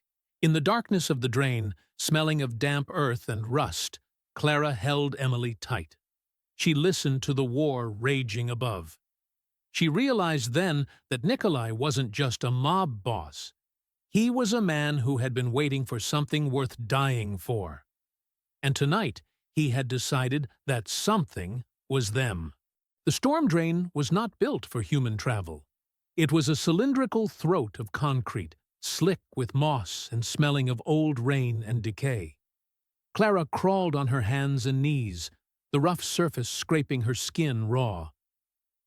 In the darkness of the drain, smelling of damp earth and rust, Clara held Emily tight. She listened to the war raging above. She realized then that Nikolai wasn't just a mob boss. He was a man who had been waiting for something worth dying for. And tonight, he had decided that something was them. The storm drain was not built for human travel. It was a cylindrical throat of concrete, slick with moss and smelling of old rain and decay. Clara crawled on her hands and knees, the rough surface scraping her skin raw.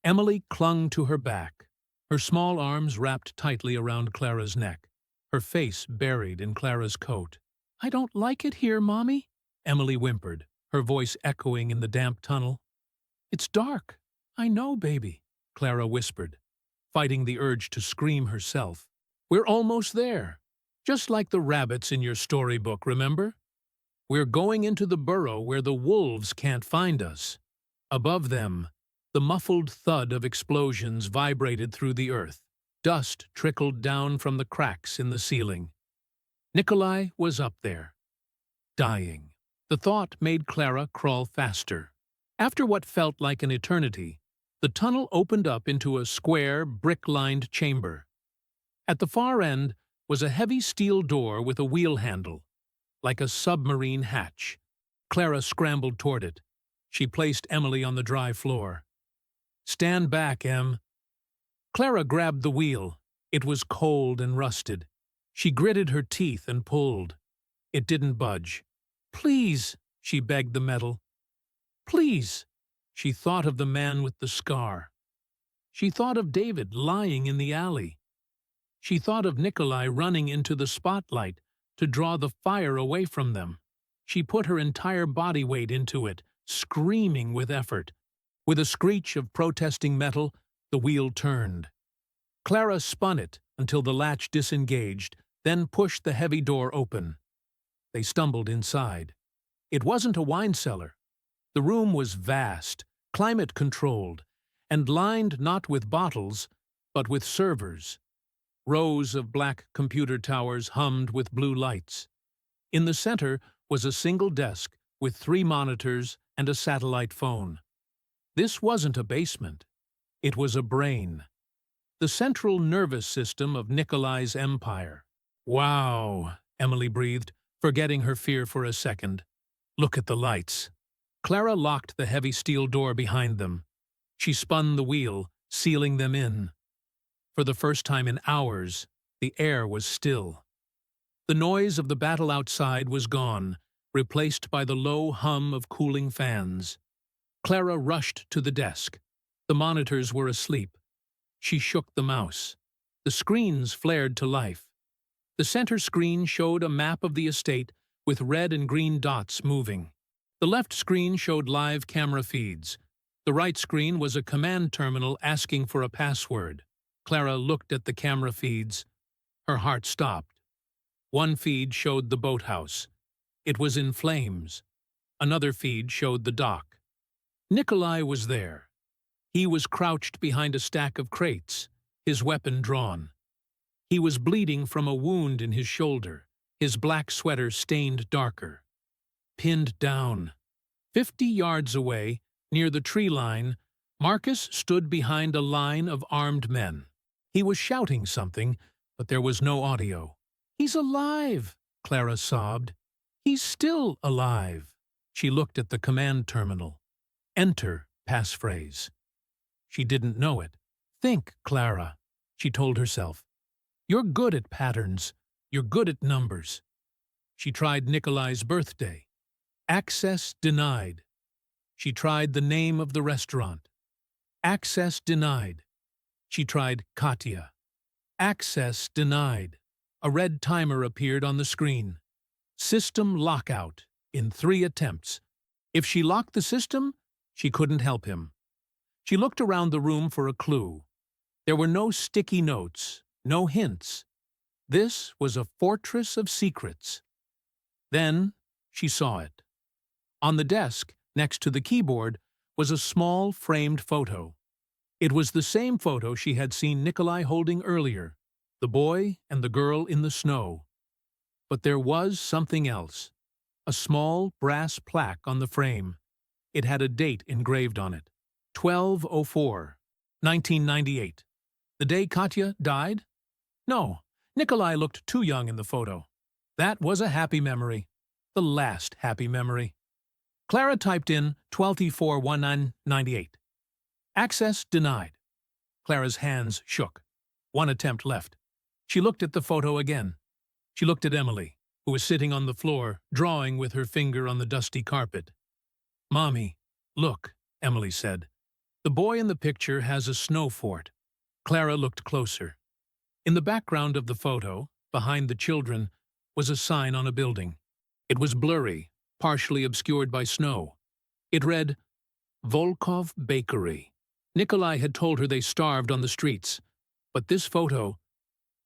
Emily clung to her back, her small arms wrapped tightly around Clara's neck, her face buried in Clara's coat. "I don't like it here, Mommy," Emily whimpered, her voice echoing in the damp tunnel. "It's dark. I know, baby," Clara whispered, fighting the urge to scream herself. "We're almost there. Just like the rabbits in your storybook, remember? We're going into the burrow where the wolves can't find us." Above them, the muffled thud of explosions vibrated through the earth. Dust trickled down from the cracks in the ceiling. Nikolai was up there, dying. The thought made Clara crawl faster. After what felt like an eternity, the tunnel opened up into a square, brick-lined chamber. At the far end was a heavy steel door with a wheel handle, like a submarine hatch. Clara scrambled toward it. She placed Emily on the dry floor. "Stand back, Em." Clara grabbed the wheel. It was cold and rusted. She gritted her teeth and pulled. It didn't budge. "Please," she begged the metal. "Please." She thought of the man with the scar. She thought of David lying in the alley. She thought of Nikolai running into the spotlight to draw the fire away from them. She put her entire body weight into it, screaming with effort. With a screech of protesting metal, the wheel turned. Clara spun it until the latch disengaged, then pushed the heavy door open. They stumbled inside. It wasn't a wine cellar. The room was vast, climate-controlled, and lined not with bottles, but with servers. Rows of black computer towers hummed with blue lights. In the center was a single desk with 3 monitors and a satellite phone. This wasn't a basement. It was a brain. The central nervous system of Nikolai's empire. "Wow," Emily breathed, forgetting her fear for a second. "Look at the lights." Clara locked the heavy steel door behind them. She spun the wheel, sealing them in. For the first time in hours, the air was still. The noise of the battle outside was gone, replaced by the low hum of cooling fans. Clara rushed to the desk. The monitors were asleep. She shook the mouse. The screens flared to life. The center screen showed a map of the estate with red and green dots moving. The left screen showed live camera feeds. The right screen was a command terminal asking for a password. Clara looked at the camera feeds. Her heart stopped. One feed showed the boathouse. It was in flames. Another feed showed the dock. Nikolai was there. He was crouched behind a stack of crates, his weapon drawn. He was bleeding from a wound in his shoulder, his black sweater stained darker. Pinned down. 50 yards away, near the tree line, Marcus stood behind a line of armed men. He was shouting something, but there was no audio. "He's alive," Clara sobbed. "He's still alive." She looked at the command terminal. "Enter," passphrase. She didn't know it. "Think, Clara," she told herself. "You're good at patterns. You're good at numbers." She tried Nikolai's birthday. Access denied. She tried the name of the restaurant. Access denied. She tried Katya. Access denied. A red timer appeared on the screen. System lockout in 3 attempts. If she locked the system, she couldn't help him. She looked around the room for a clue. There were no sticky notes, no hints. This was a fortress of secrets. Then she saw it. On the desk, next to the keyboard, was a small framed photo. It was the same photo she had seen Nikolai holding earlier, the boy and the girl in the snow. But there was something else. A small brass plaque on the frame. It had a date engraved on it. 1204, 1998. The day Katya died? No, Nikolai looked too young in the photo. That was a happy memory. The last happy memory. Clara typed in 12/4/1998. Access denied. Clara's hands shook. 1 attempt left. She looked at the photo again. She looked at Emily, who was sitting on the floor, drawing with her finger on the dusty carpet. "Mommy, look," Emily said. "The boy in the picture has a snow fort." Clara looked closer. In the background of the photo, behind the children, was a sign on a building. It was blurry, partially obscured by snow. It read, Volkov Bakery. Nikolai had told her they starved on the streets. But this photo,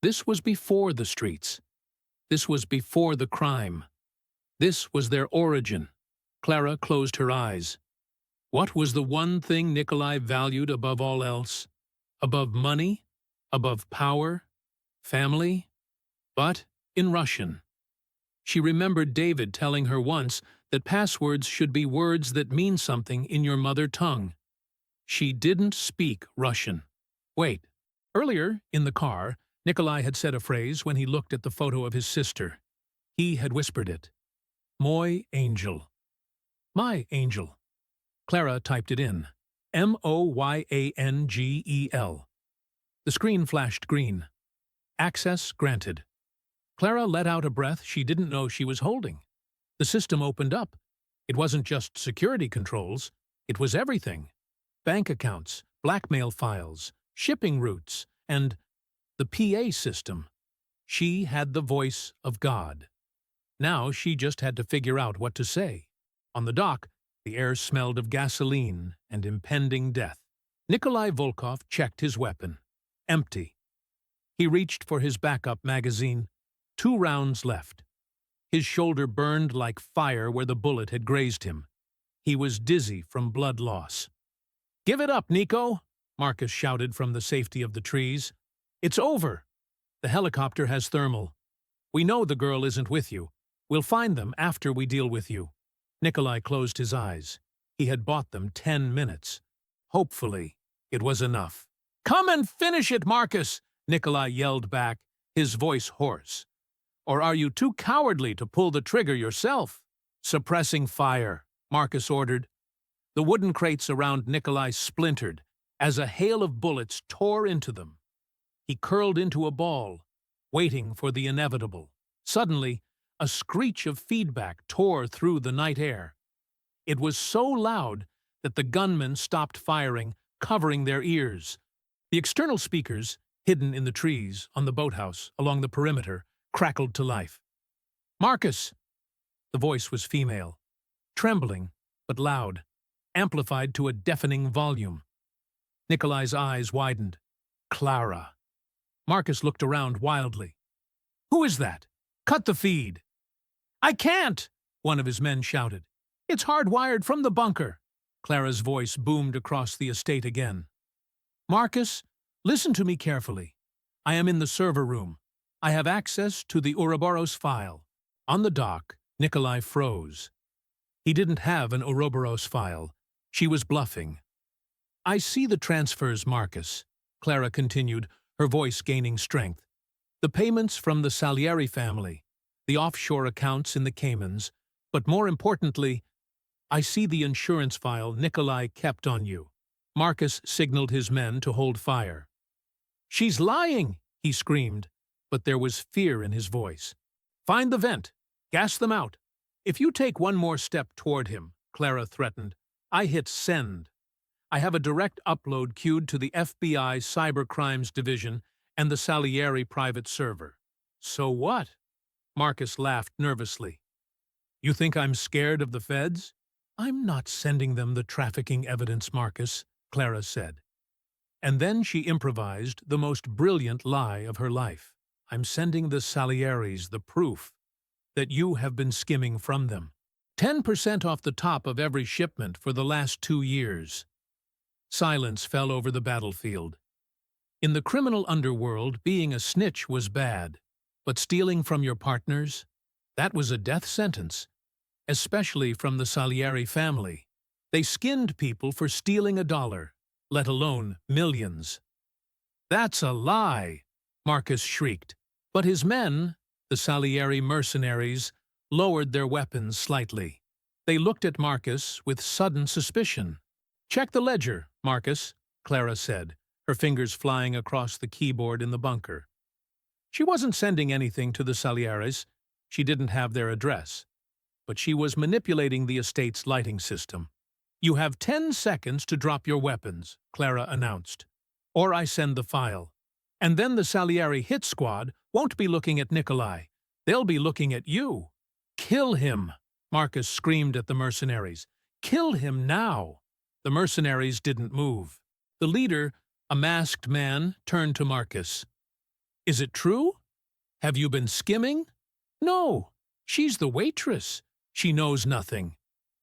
this was before the streets. This was before the crime. This was their origin. Clara closed her eyes. What was the one thing Nikolai valued above all else? Above money? Above power? Family? But in Russian. She remembered David telling her once that passwords should be words that mean something in your mother tongue. She didn't speak Russian. Wait. Earlier, in the car, Nikolai had said a phrase when he looked at the photo of his sister. He had whispered it. Moy angel. My angel. Clara typed it in. Moyangel. The screen flashed green. Access granted. Clara let out a breath she didn't know she was holding. The system opened up. It wasn't just security controls. It was everything. Bank accounts, blackmail files, shipping routes, and the PA system. She had the voice of God. Now she just had to figure out what to say. On the dock, The air smelled of gasoline and impending death. Nikolai Volkov checked his weapon. Empty. He reached for his backup magazine. 2 rounds left. His shoulder burned like fire where the bullet had grazed him. He was dizzy from blood loss. "Give it up, Nico!" Marcus shouted from the safety of the trees. "It's over. The helicopter has thermal. We know the girl isn't with you. We'll find them after we deal with you." Nikolai closed his eyes. He had bought them 10 minutes. Hopefully, it was enough. "Come and finish it, Marcus!" Nikolai yelled back, his voice hoarse. "Or are you too cowardly to pull the trigger yourself?" "Suppressing fire," Marcus ordered. The wooden crates around Nikolai splintered as a hail of bullets tore into them. He curled into a ball, waiting for the inevitable. Suddenly, a screech of feedback tore through the night air. It was so loud that the gunmen stopped firing, covering their ears. The external speakers, hidden in the trees on the boathouse along the perimeter, crackled to life. "Marcus!" The voice was female, trembling but loud, amplified to a deafening volume. Nikolai's eyes widened. "Clara." Marcus looked around wildly. "Who is that? Cut the feed." "I can't!" one of his men shouted. "It's hardwired from the bunker." Clara's voice boomed across the estate again. "Marcus, listen to me carefully. I am in the server room. I have access to the Ouroboros file." On the dock, Nikolai froze. He didn't have an Ouroboros file. She was bluffing. "I see the transfers, Marcus," Clara continued, her voice gaining strength. "The payments from the Salieri family, the offshore accounts in the Caymans, but more importantly, I see the insurance file Nikolai kept on you." Marcus signaled his men to hold fire. "She's lying!" he screamed, but there was fear in his voice. "Find the vent. Gas them out." "If you take one more step toward him," Clara threatened, "I hit send. I have a direct upload queued to the FBI Cybercrimes Division and the Salieri private server." "So what?" Marcus laughed nervously. "You think I'm scared of the feds?" "I'm not sending them the trafficking evidence, Marcus," Clara said. And then she improvised the most brilliant lie of her life. "I'm sending the Salieris the proof that you have been skimming from them. 10% off the top of every shipment for the last 2 years." Silence fell over the battlefield. In the criminal underworld, being a snitch was bad, but stealing from your partners, that was a death sentence, especially from the Salieri family. They skinned people for stealing $1, let alone millions. "That's a lie!" Marcus shrieked. But his men, the Salieri mercenaries, lowered their weapons slightly. They looked at Marcus with sudden suspicion. "Check the ledger, Marcus," Clara said, her fingers flying across the keyboard in the bunker. She wasn't sending anything to the Salieris. She didn't have their address. But she was manipulating the estate's lighting system. "You have 10 seconds to drop your weapons," Clara announced. "Or I send the file. And then the Salieri hit squad won't be looking at Nikolai. They'll be looking at you." "Kill him!" Marcus screamed at the mercenaries. "Kill him now!" The mercenaries didn't move. The leader, a masked man, turned to Marcus. "Is it true? Have you been skimming?" "No. She's the waitress. She knows nothing."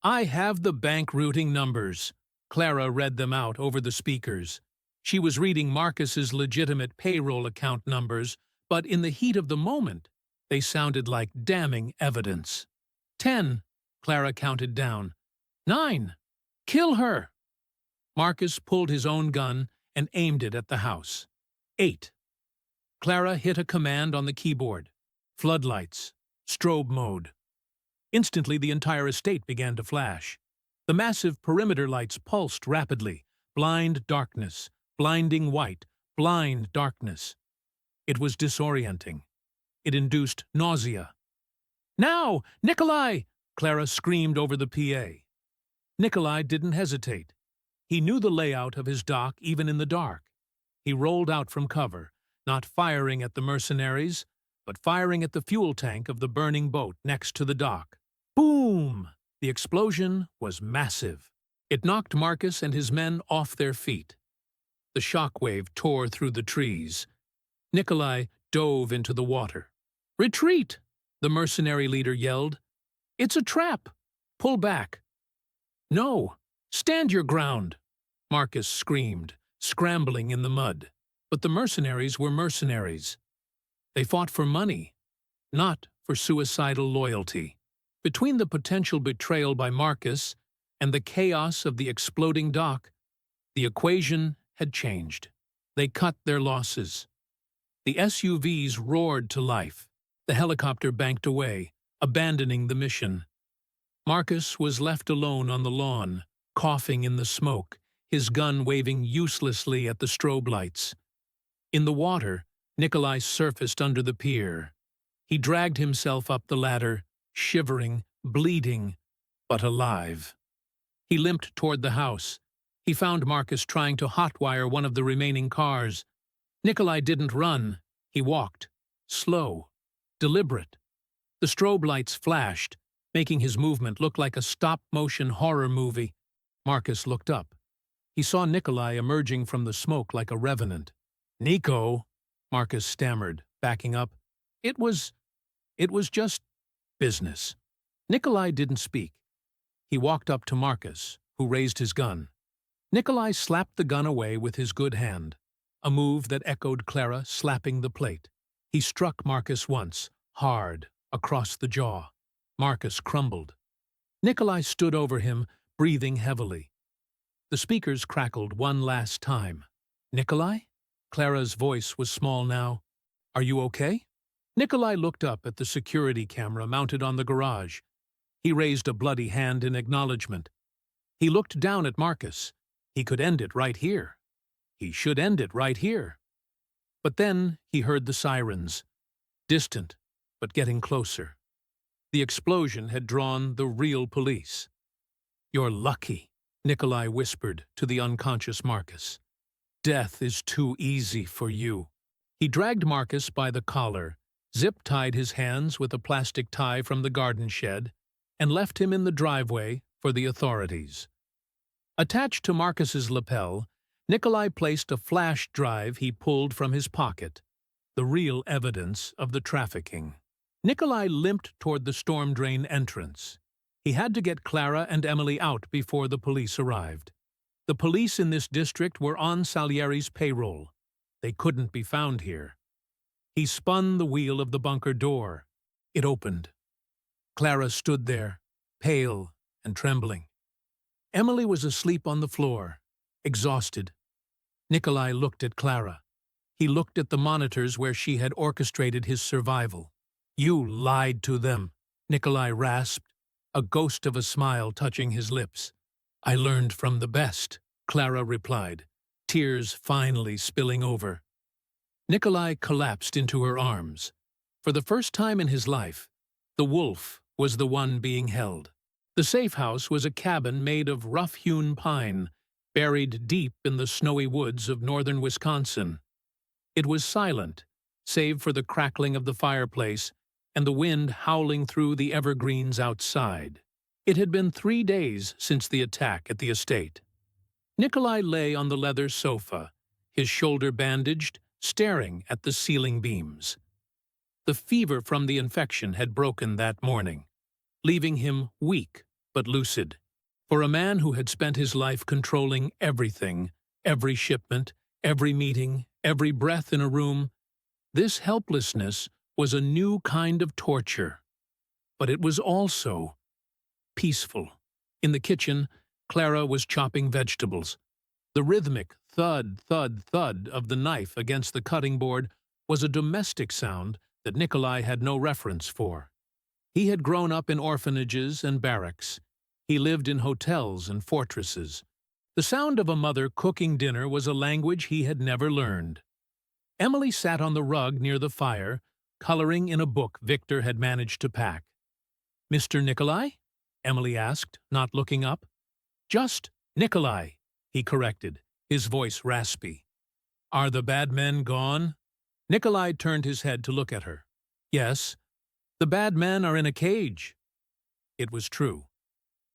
"I have the bank routing numbers." Clara read them out over the speakers. She was reading Marcus's legitimate payroll account numbers, but in the heat of the moment, they sounded like damning evidence. 10, Clara counted down. 9. Kill her! Marcus pulled his own gun and aimed it at the house. 8. Clara hit a command on the keyboard. Floodlights. Strobe mode. Instantly, the entire estate began to flash. The massive perimeter lights pulsed rapidly. Blind darkness. Blinding white. Blind darkness. It was disorienting. It induced nausea. "Now! Nikolai!" Clara screamed over the PA. Nikolai didn't hesitate. He knew the layout of his dock even in the dark. He rolled out from cover, not firing at the mercenaries, but firing at the fuel tank of the burning boat next to the dock. Boom! The explosion was massive. It knocked Marcus and his men off their feet. The shockwave tore through the trees. Nikolai dove into the water. "Retreat!" the mercenary leader yelled. "It's a trap! Pull back!" "No! Stand your ground!" Marcus screamed, scrambling in the mud. But the mercenaries were mercenaries. They fought for money, not for suicidal loyalty. Between the potential betrayal by Marcus and the chaos of the exploding dock, the equation had changed. They cut their losses. The SUVs roared to life. The helicopter banked away, abandoning the mission. Marcus was left alone on the lawn, coughing in the smoke, his gun waving uselessly at the strobe lights. In the water, Nikolai surfaced under the pier. He dragged himself up the ladder, shivering, bleeding, but alive. He limped toward the house. He found Marcus trying to hotwire one of the remaining cars. Nikolai didn't run. He walked, slow, deliberate. The strobe lights flashed, making his movement look like a stop-motion horror movie. Marcus looked up. He saw Nikolai emerging from the smoke like a revenant. "Nico," Marcus stammered, backing up. It was just business." Nikolai didn't speak. He walked up to Marcus, who raised his gun. Nikolai slapped the gun away with his good hand, a move that echoed Clara slapping the plate. He struck Marcus once, hard, across the jaw. Marcus crumbled. Nikolai stood over him, breathing heavily. The speakers crackled one last time. "Nikolai?" Clara's voice was small now. "Are you okay?" Nikolai looked up at the security camera mounted on the garage. He raised a bloody hand in acknowledgement. He looked down at Marcus. He could end it right here. He should end it right here. But then he heard the sirens, distant, but getting closer. The explosion had drawn the real police. "You're lucky," Nikolai whispered to the unconscious Marcus. "Death is too easy for you." He dragged Marcus by the collar, zip-tied his hands with a plastic tie from the garden shed, and left him in the driveway for the authorities. Attached to Marcus's lapel, Nikolai placed a flash drive he pulled from his pocket, the real evidence of the trafficking. Nikolai limped toward the storm drain entrance. He had to get Clara and Emily out before the police arrived. The police in this district were on Salieri's payroll. They couldn't be found here. He spun the wheel of the bunker door. It opened. Clara stood there, pale and trembling. Emily was asleep on the floor, exhausted. Nikolai looked at Clara. He looked at the monitors where she had orchestrated his survival. "You lied to them," Nikolai rasped, a ghost of a smile touching his lips. "I learned from the best," Clara replied, tears finally spilling over. Nikolai collapsed into her arms. For the first time in his life, the wolf was the one being held. The safe house was a cabin made of rough-hewn pine, buried deep in the snowy woods of northern Wisconsin. It was silent, save for the crackling of the fireplace and the wind howling through the evergreens outside. It had been 3 days since the attack at the estate. Nikolai lay on the leather sofa, his shoulder bandaged, staring at the ceiling beams. The fever from the infection had broken that morning, leaving him weak but lucid. For a man who had spent his life controlling everything, every shipment, every meeting, every breath in a room, this helplessness was a new kind of torture. But it was also peaceful. In the kitchen, Clara was chopping vegetables. The rhythmic thud, thud, thud of the knife against the cutting board was a domestic sound that Nikolai had no reference for. He had grown up in orphanages and barracks. He lived in hotels and fortresses. The sound of a mother cooking dinner was a language he had never learned. Emily sat on the rug near the fire, coloring in a book Victor had managed to pack. "Mr. Nikolai?" Emily asked, not looking up. "Just Nikolai," he corrected, his voice raspy. "Are the bad men gone?" Nikolai turned his head to look at her. "Yes, the bad men are in a cage." It was true.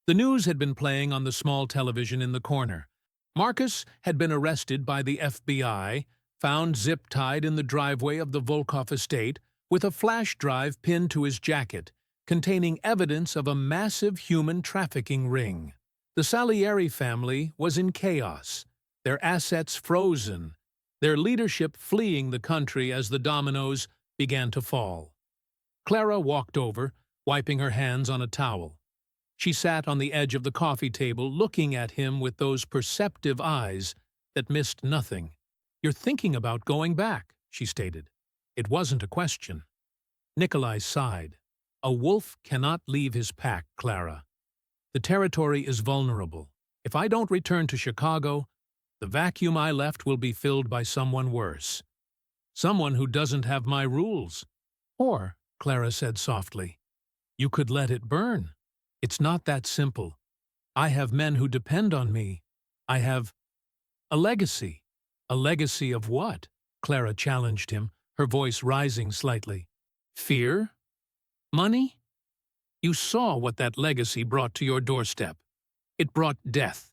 The news had been playing on the small television in the corner. Marcus had been arrested by the FBI, found zip-tied in the driveway of the Volkov estate with a flash drive pinned to his jacket, containing evidence of a massive human trafficking ring. The Salieri family was in chaos, their assets frozen, their leadership fleeing the country as the dominoes began to fall. Clara walked over, wiping her hands on a towel. She sat on the edge of the coffee table, looking at him with those perceptive eyes that missed nothing. "You're thinking about going back," she stated. It wasn't a question. Nikolai sighed. "A wolf cannot leave his pack, Clara. The territory is vulnerable. If I don't return to Chicago, the vacuum I left will be filled by someone worse. Someone who doesn't have my rules." "Or," Clara said softly, "you could let it burn. It's not that simple. I have men who depend on me. I have a legacy." "A legacy of what?" Clara challenged him, her voice rising slightly. "Fear? Money? You saw what that legacy brought to your doorstep. It brought death.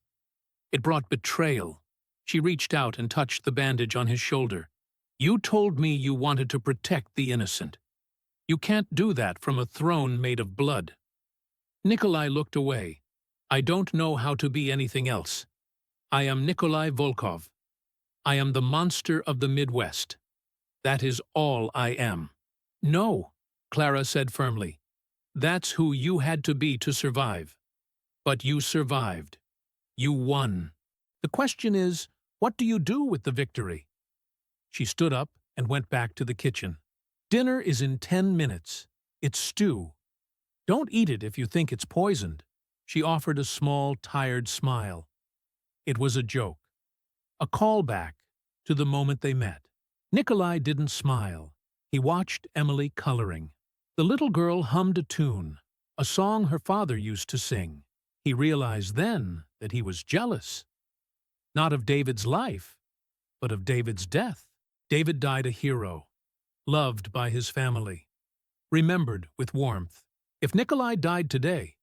It brought betrayal." She reached out and touched the bandage on his shoulder. "You told me you wanted to protect the innocent. You can't do that from a throne made of blood." Nikolai looked away. "I don't know how to be anything else. I am Nikolai Volkov. I am the monster of the Midwest. That is all I am." "No," Clara said firmly. "That's who you had to be to survive. But you survived. You won. The question is, what do you do with the victory?" She stood up and went back to the kitchen. "Dinner is in 10 minutes. It's stew. Don't eat it if you think it's poisoned." She offered a small, tired smile. It was a joke. A callback to the moment they met. Nikolai didn't smile. He watched Emily coloring. The little girl hummed a tune, a song her father used to sing. He realized then that he was jealous. Not of David's life, but of David's death. David died a hero, loved by his family, remembered with warmth. If Nikolai died today,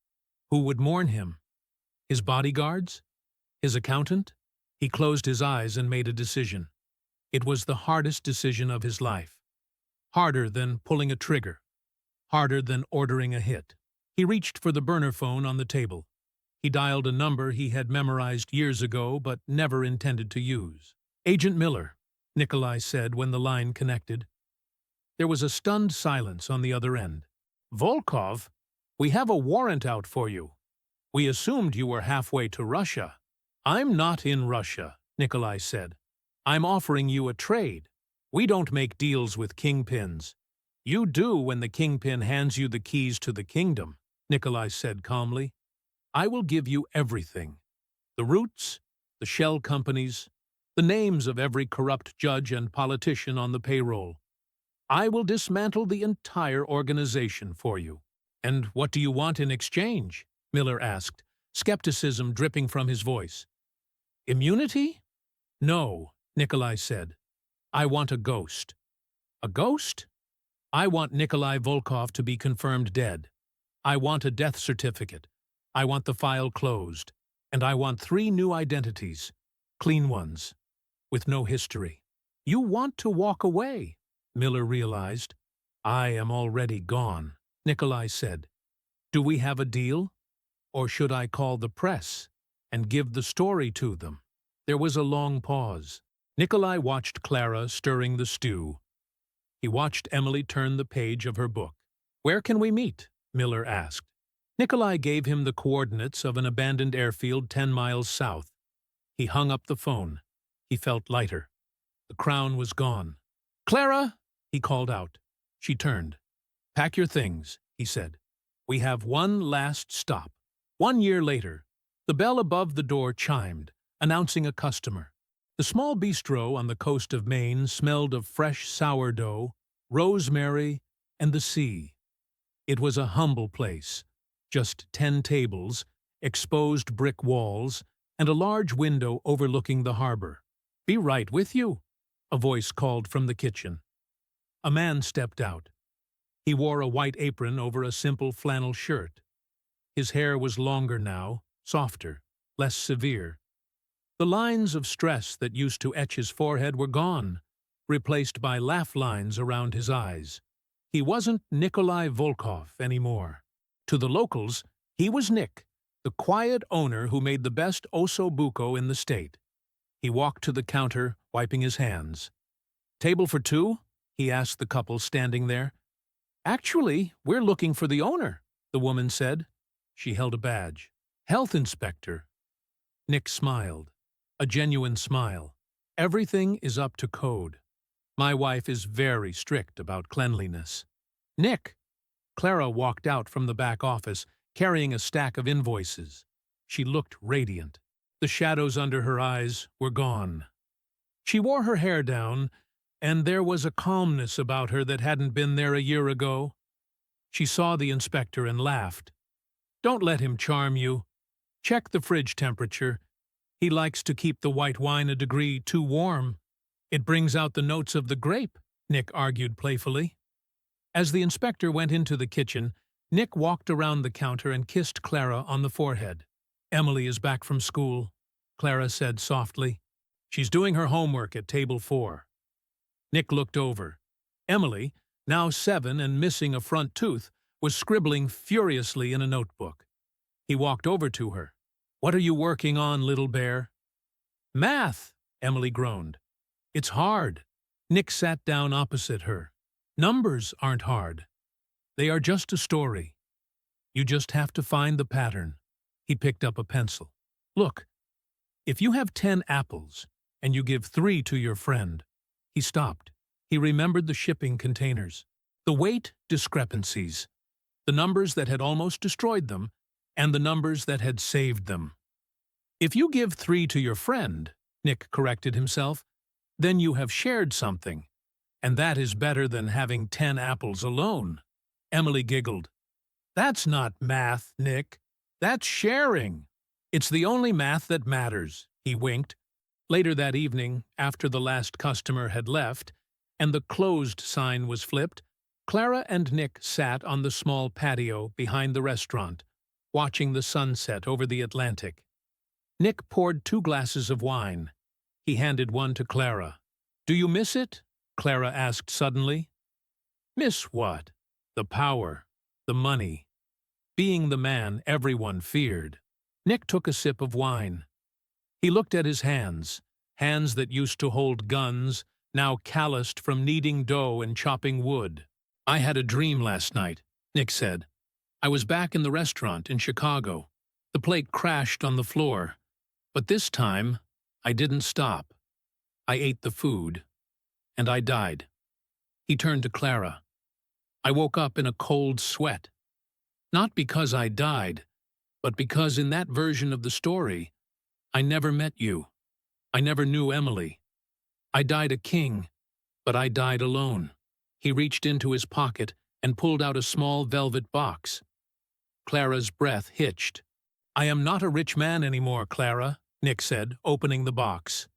who would mourn him? His bodyguards? His accountant? He closed his eyes and made a decision. It was the hardest decision of his life. Harder than pulling a trigger. Harder than ordering a hit. He reached for the burner phone on the table. He dialed a number he had memorized years ago but never intended to use. "Agent Miller," Nikolai said when the line connected. There was a stunned silence on the other end. "Volkov, we have a warrant out for you. We assumed you were halfway to Russia." "I'm not in Russia," Nikolai said. "I'm offering you a trade. We don't make deals with kingpins." "You do when the kingpin hands you the keys to the kingdom," Nikolai said calmly. "I will give you everything. The routes, the shell companies, the names of every corrupt judge and politician on the payroll. I will dismantle the entire organization for you." "And what do you want in exchange?" Miller asked, skepticism dripping from his voice. "Immunity?" "No," Nikolai said. "I want a ghost." "A ghost?" "I want Nikolai Volkov to be confirmed dead. I want a death certificate. I want the file closed. And I want 3 new identities, clean ones, with no history." "You want to walk away," Miller realized. "I am already gone," Nikolai said. "Do we have a deal? Or should I call the press and give the story to them?" There was a long pause. Nikolai watched Clara stirring the stew. He watched Emily turn the page of her book. "Where can we meet?" Miller asked. Nikolai gave him the coordinates of an abandoned airfield 10 miles south. He hung up the phone. He felt lighter. The crown was gone. "Clara!" he called out. She turned. "Pack your things," he said. "We have one last stop." 1 year later, the bell above the door chimed, announcing a customer. The small bistro on the coast of Maine smelled of fresh sourdough, rosemary, and the sea. It was a humble place, just 10 tables, exposed brick walls, and a large window overlooking the harbor. "Be right with you," a voice called from the kitchen. A man stepped out. He wore a white apron over a simple flannel shirt. His hair was longer now, softer, less severe. The lines of stress that used to etch his forehead were gone, replaced by laugh lines around his eyes. He wasn't Nikolai Volkov anymore. To the locals, he was Nick, the quiet owner who made the best osso buco in the state. He walked to the counter, wiping his hands. "Table for two?" he asked the couple standing there. "Actually, we're looking for the owner," the woman said. She held a badge. "Health inspector." Nick smiled. A genuine smile. "Everything is up to code. My wife is very strict about cleanliness." "Nick!" Clara walked out from the back office, carrying a stack of invoices. She looked radiant. The shadows under her eyes were gone. She wore her hair down, and there was a calmness about her that hadn't been there a year ago. She saw the inspector and laughed. "Don't let him charm you. Check the fridge temperature. He likes to keep the white wine a degree too warm. It brings out the notes of the grape," Nick argued playfully. As the inspector went into the kitchen, Nick walked around the counter and kissed Clara on the forehead. "Emily is back from school," Clara said softly. "She's doing her homework at table 4. Nick looked over. Emily, now 7 and missing a front tooth, was scribbling furiously in a notebook. He walked over to her. "What are you working on, little bear?" "Math," Emily groaned. "It's hard." Nick sat down opposite her. "Numbers aren't hard. They are just a story. You just have to find the pattern." He picked up a pencil. "Look, if you have 10 apples and you give 3 to your friend..." He stopped. He remembered the shipping containers, the weight discrepancies, the numbers that had almost destroyed them, and the numbers that had saved them. "If you give 3 to your friend," Nick corrected himself, "then you have shared something, and that is better than having 10 apples alone." Emily giggled. "That's not math, Nick. That's sharing." "It's the only math that matters," he winked. Later that evening, after the last customer had left, and the closed sign was flipped, Clara and Nick sat on the small patio behind the restaurant, watching the sunset over the Atlantic. Nick poured 2 glasses of wine. He handed one to Clara. "Do you miss it?" Clara asked suddenly. "Miss what?" "The power, the money, being the man everyone feared." Nick took a sip of wine. He looked at his hands, hands that used to hold guns, now calloused from kneading dough and chopping wood. "I had a dream last night," Nick said. "I was back in the restaurant in Chicago. The plate crashed on the floor. But this time, I didn't stop. I ate the food. And I died." He turned to Clara. "I woke up in a cold sweat. Not because I died, but because in that version of the story, I never met you. I never knew Emily. I died a king, but I died alone." He reached into his pocket and pulled out a small velvet box. Clara's breath hitched. "I am not a rich man anymore, Clara," Nick said, opening the box.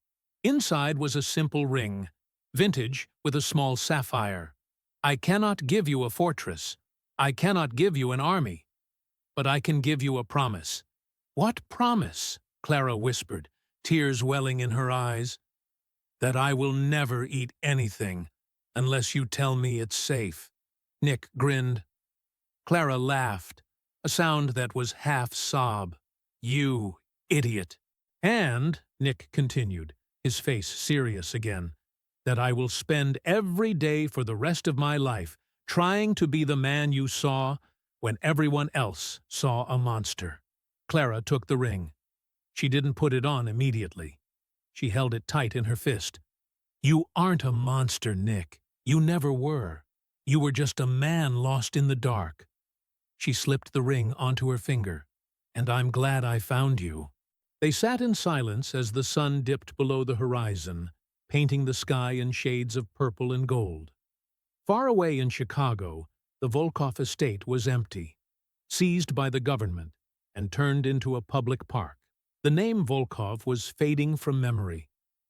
Inside was a simple ring, vintage with a small sapphire. "I cannot give you a fortress. I cannot give you an army. But I can give you a promise." "What promise?" Clara whispered, tears welling in her eyes. "That I will never eat anything unless you tell me it's safe." Nick grinned. Clara laughed, a sound that was half sob. "You idiot." "And," Nick continued, his face serious again, "that I will spend every day for the rest of my life trying to be the man you saw when everyone else saw a monster." Clara took the ring. She didn't put it on immediately. She held it tight in her fist. "You aren't a monster, Nick. You never were. You were just a man lost in the dark." She slipped the ring onto her finger. "And I'm glad I found you." They sat in silence as the sun dipped below the horizon, painting the sky in shades of purple and gold. Far away in Chicago, the Volkov estate was empty, seized by the government, and turned into a public park. The name Volkov was fading from memory,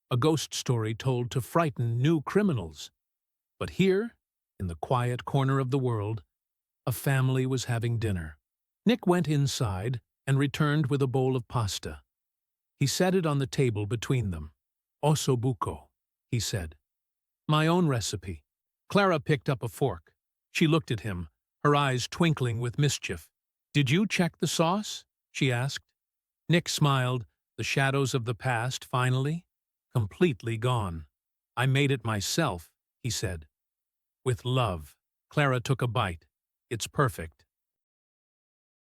a ghost story told to frighten new criminals. But here, in the quiet corner of the world, a family was having dinner. Nick went inside and returned with a bowl of pasta. He set it on the table between them. Osso buco, he said. My own recipe. Clara picked up a fork. She looked at him, her eyes twinkling with mischief. Did you check the sauce? She asked. Nick smiled, the shadows of the past, finally, completely gone. I made it myself, he said. With love. Clara took a bite. It's perfect.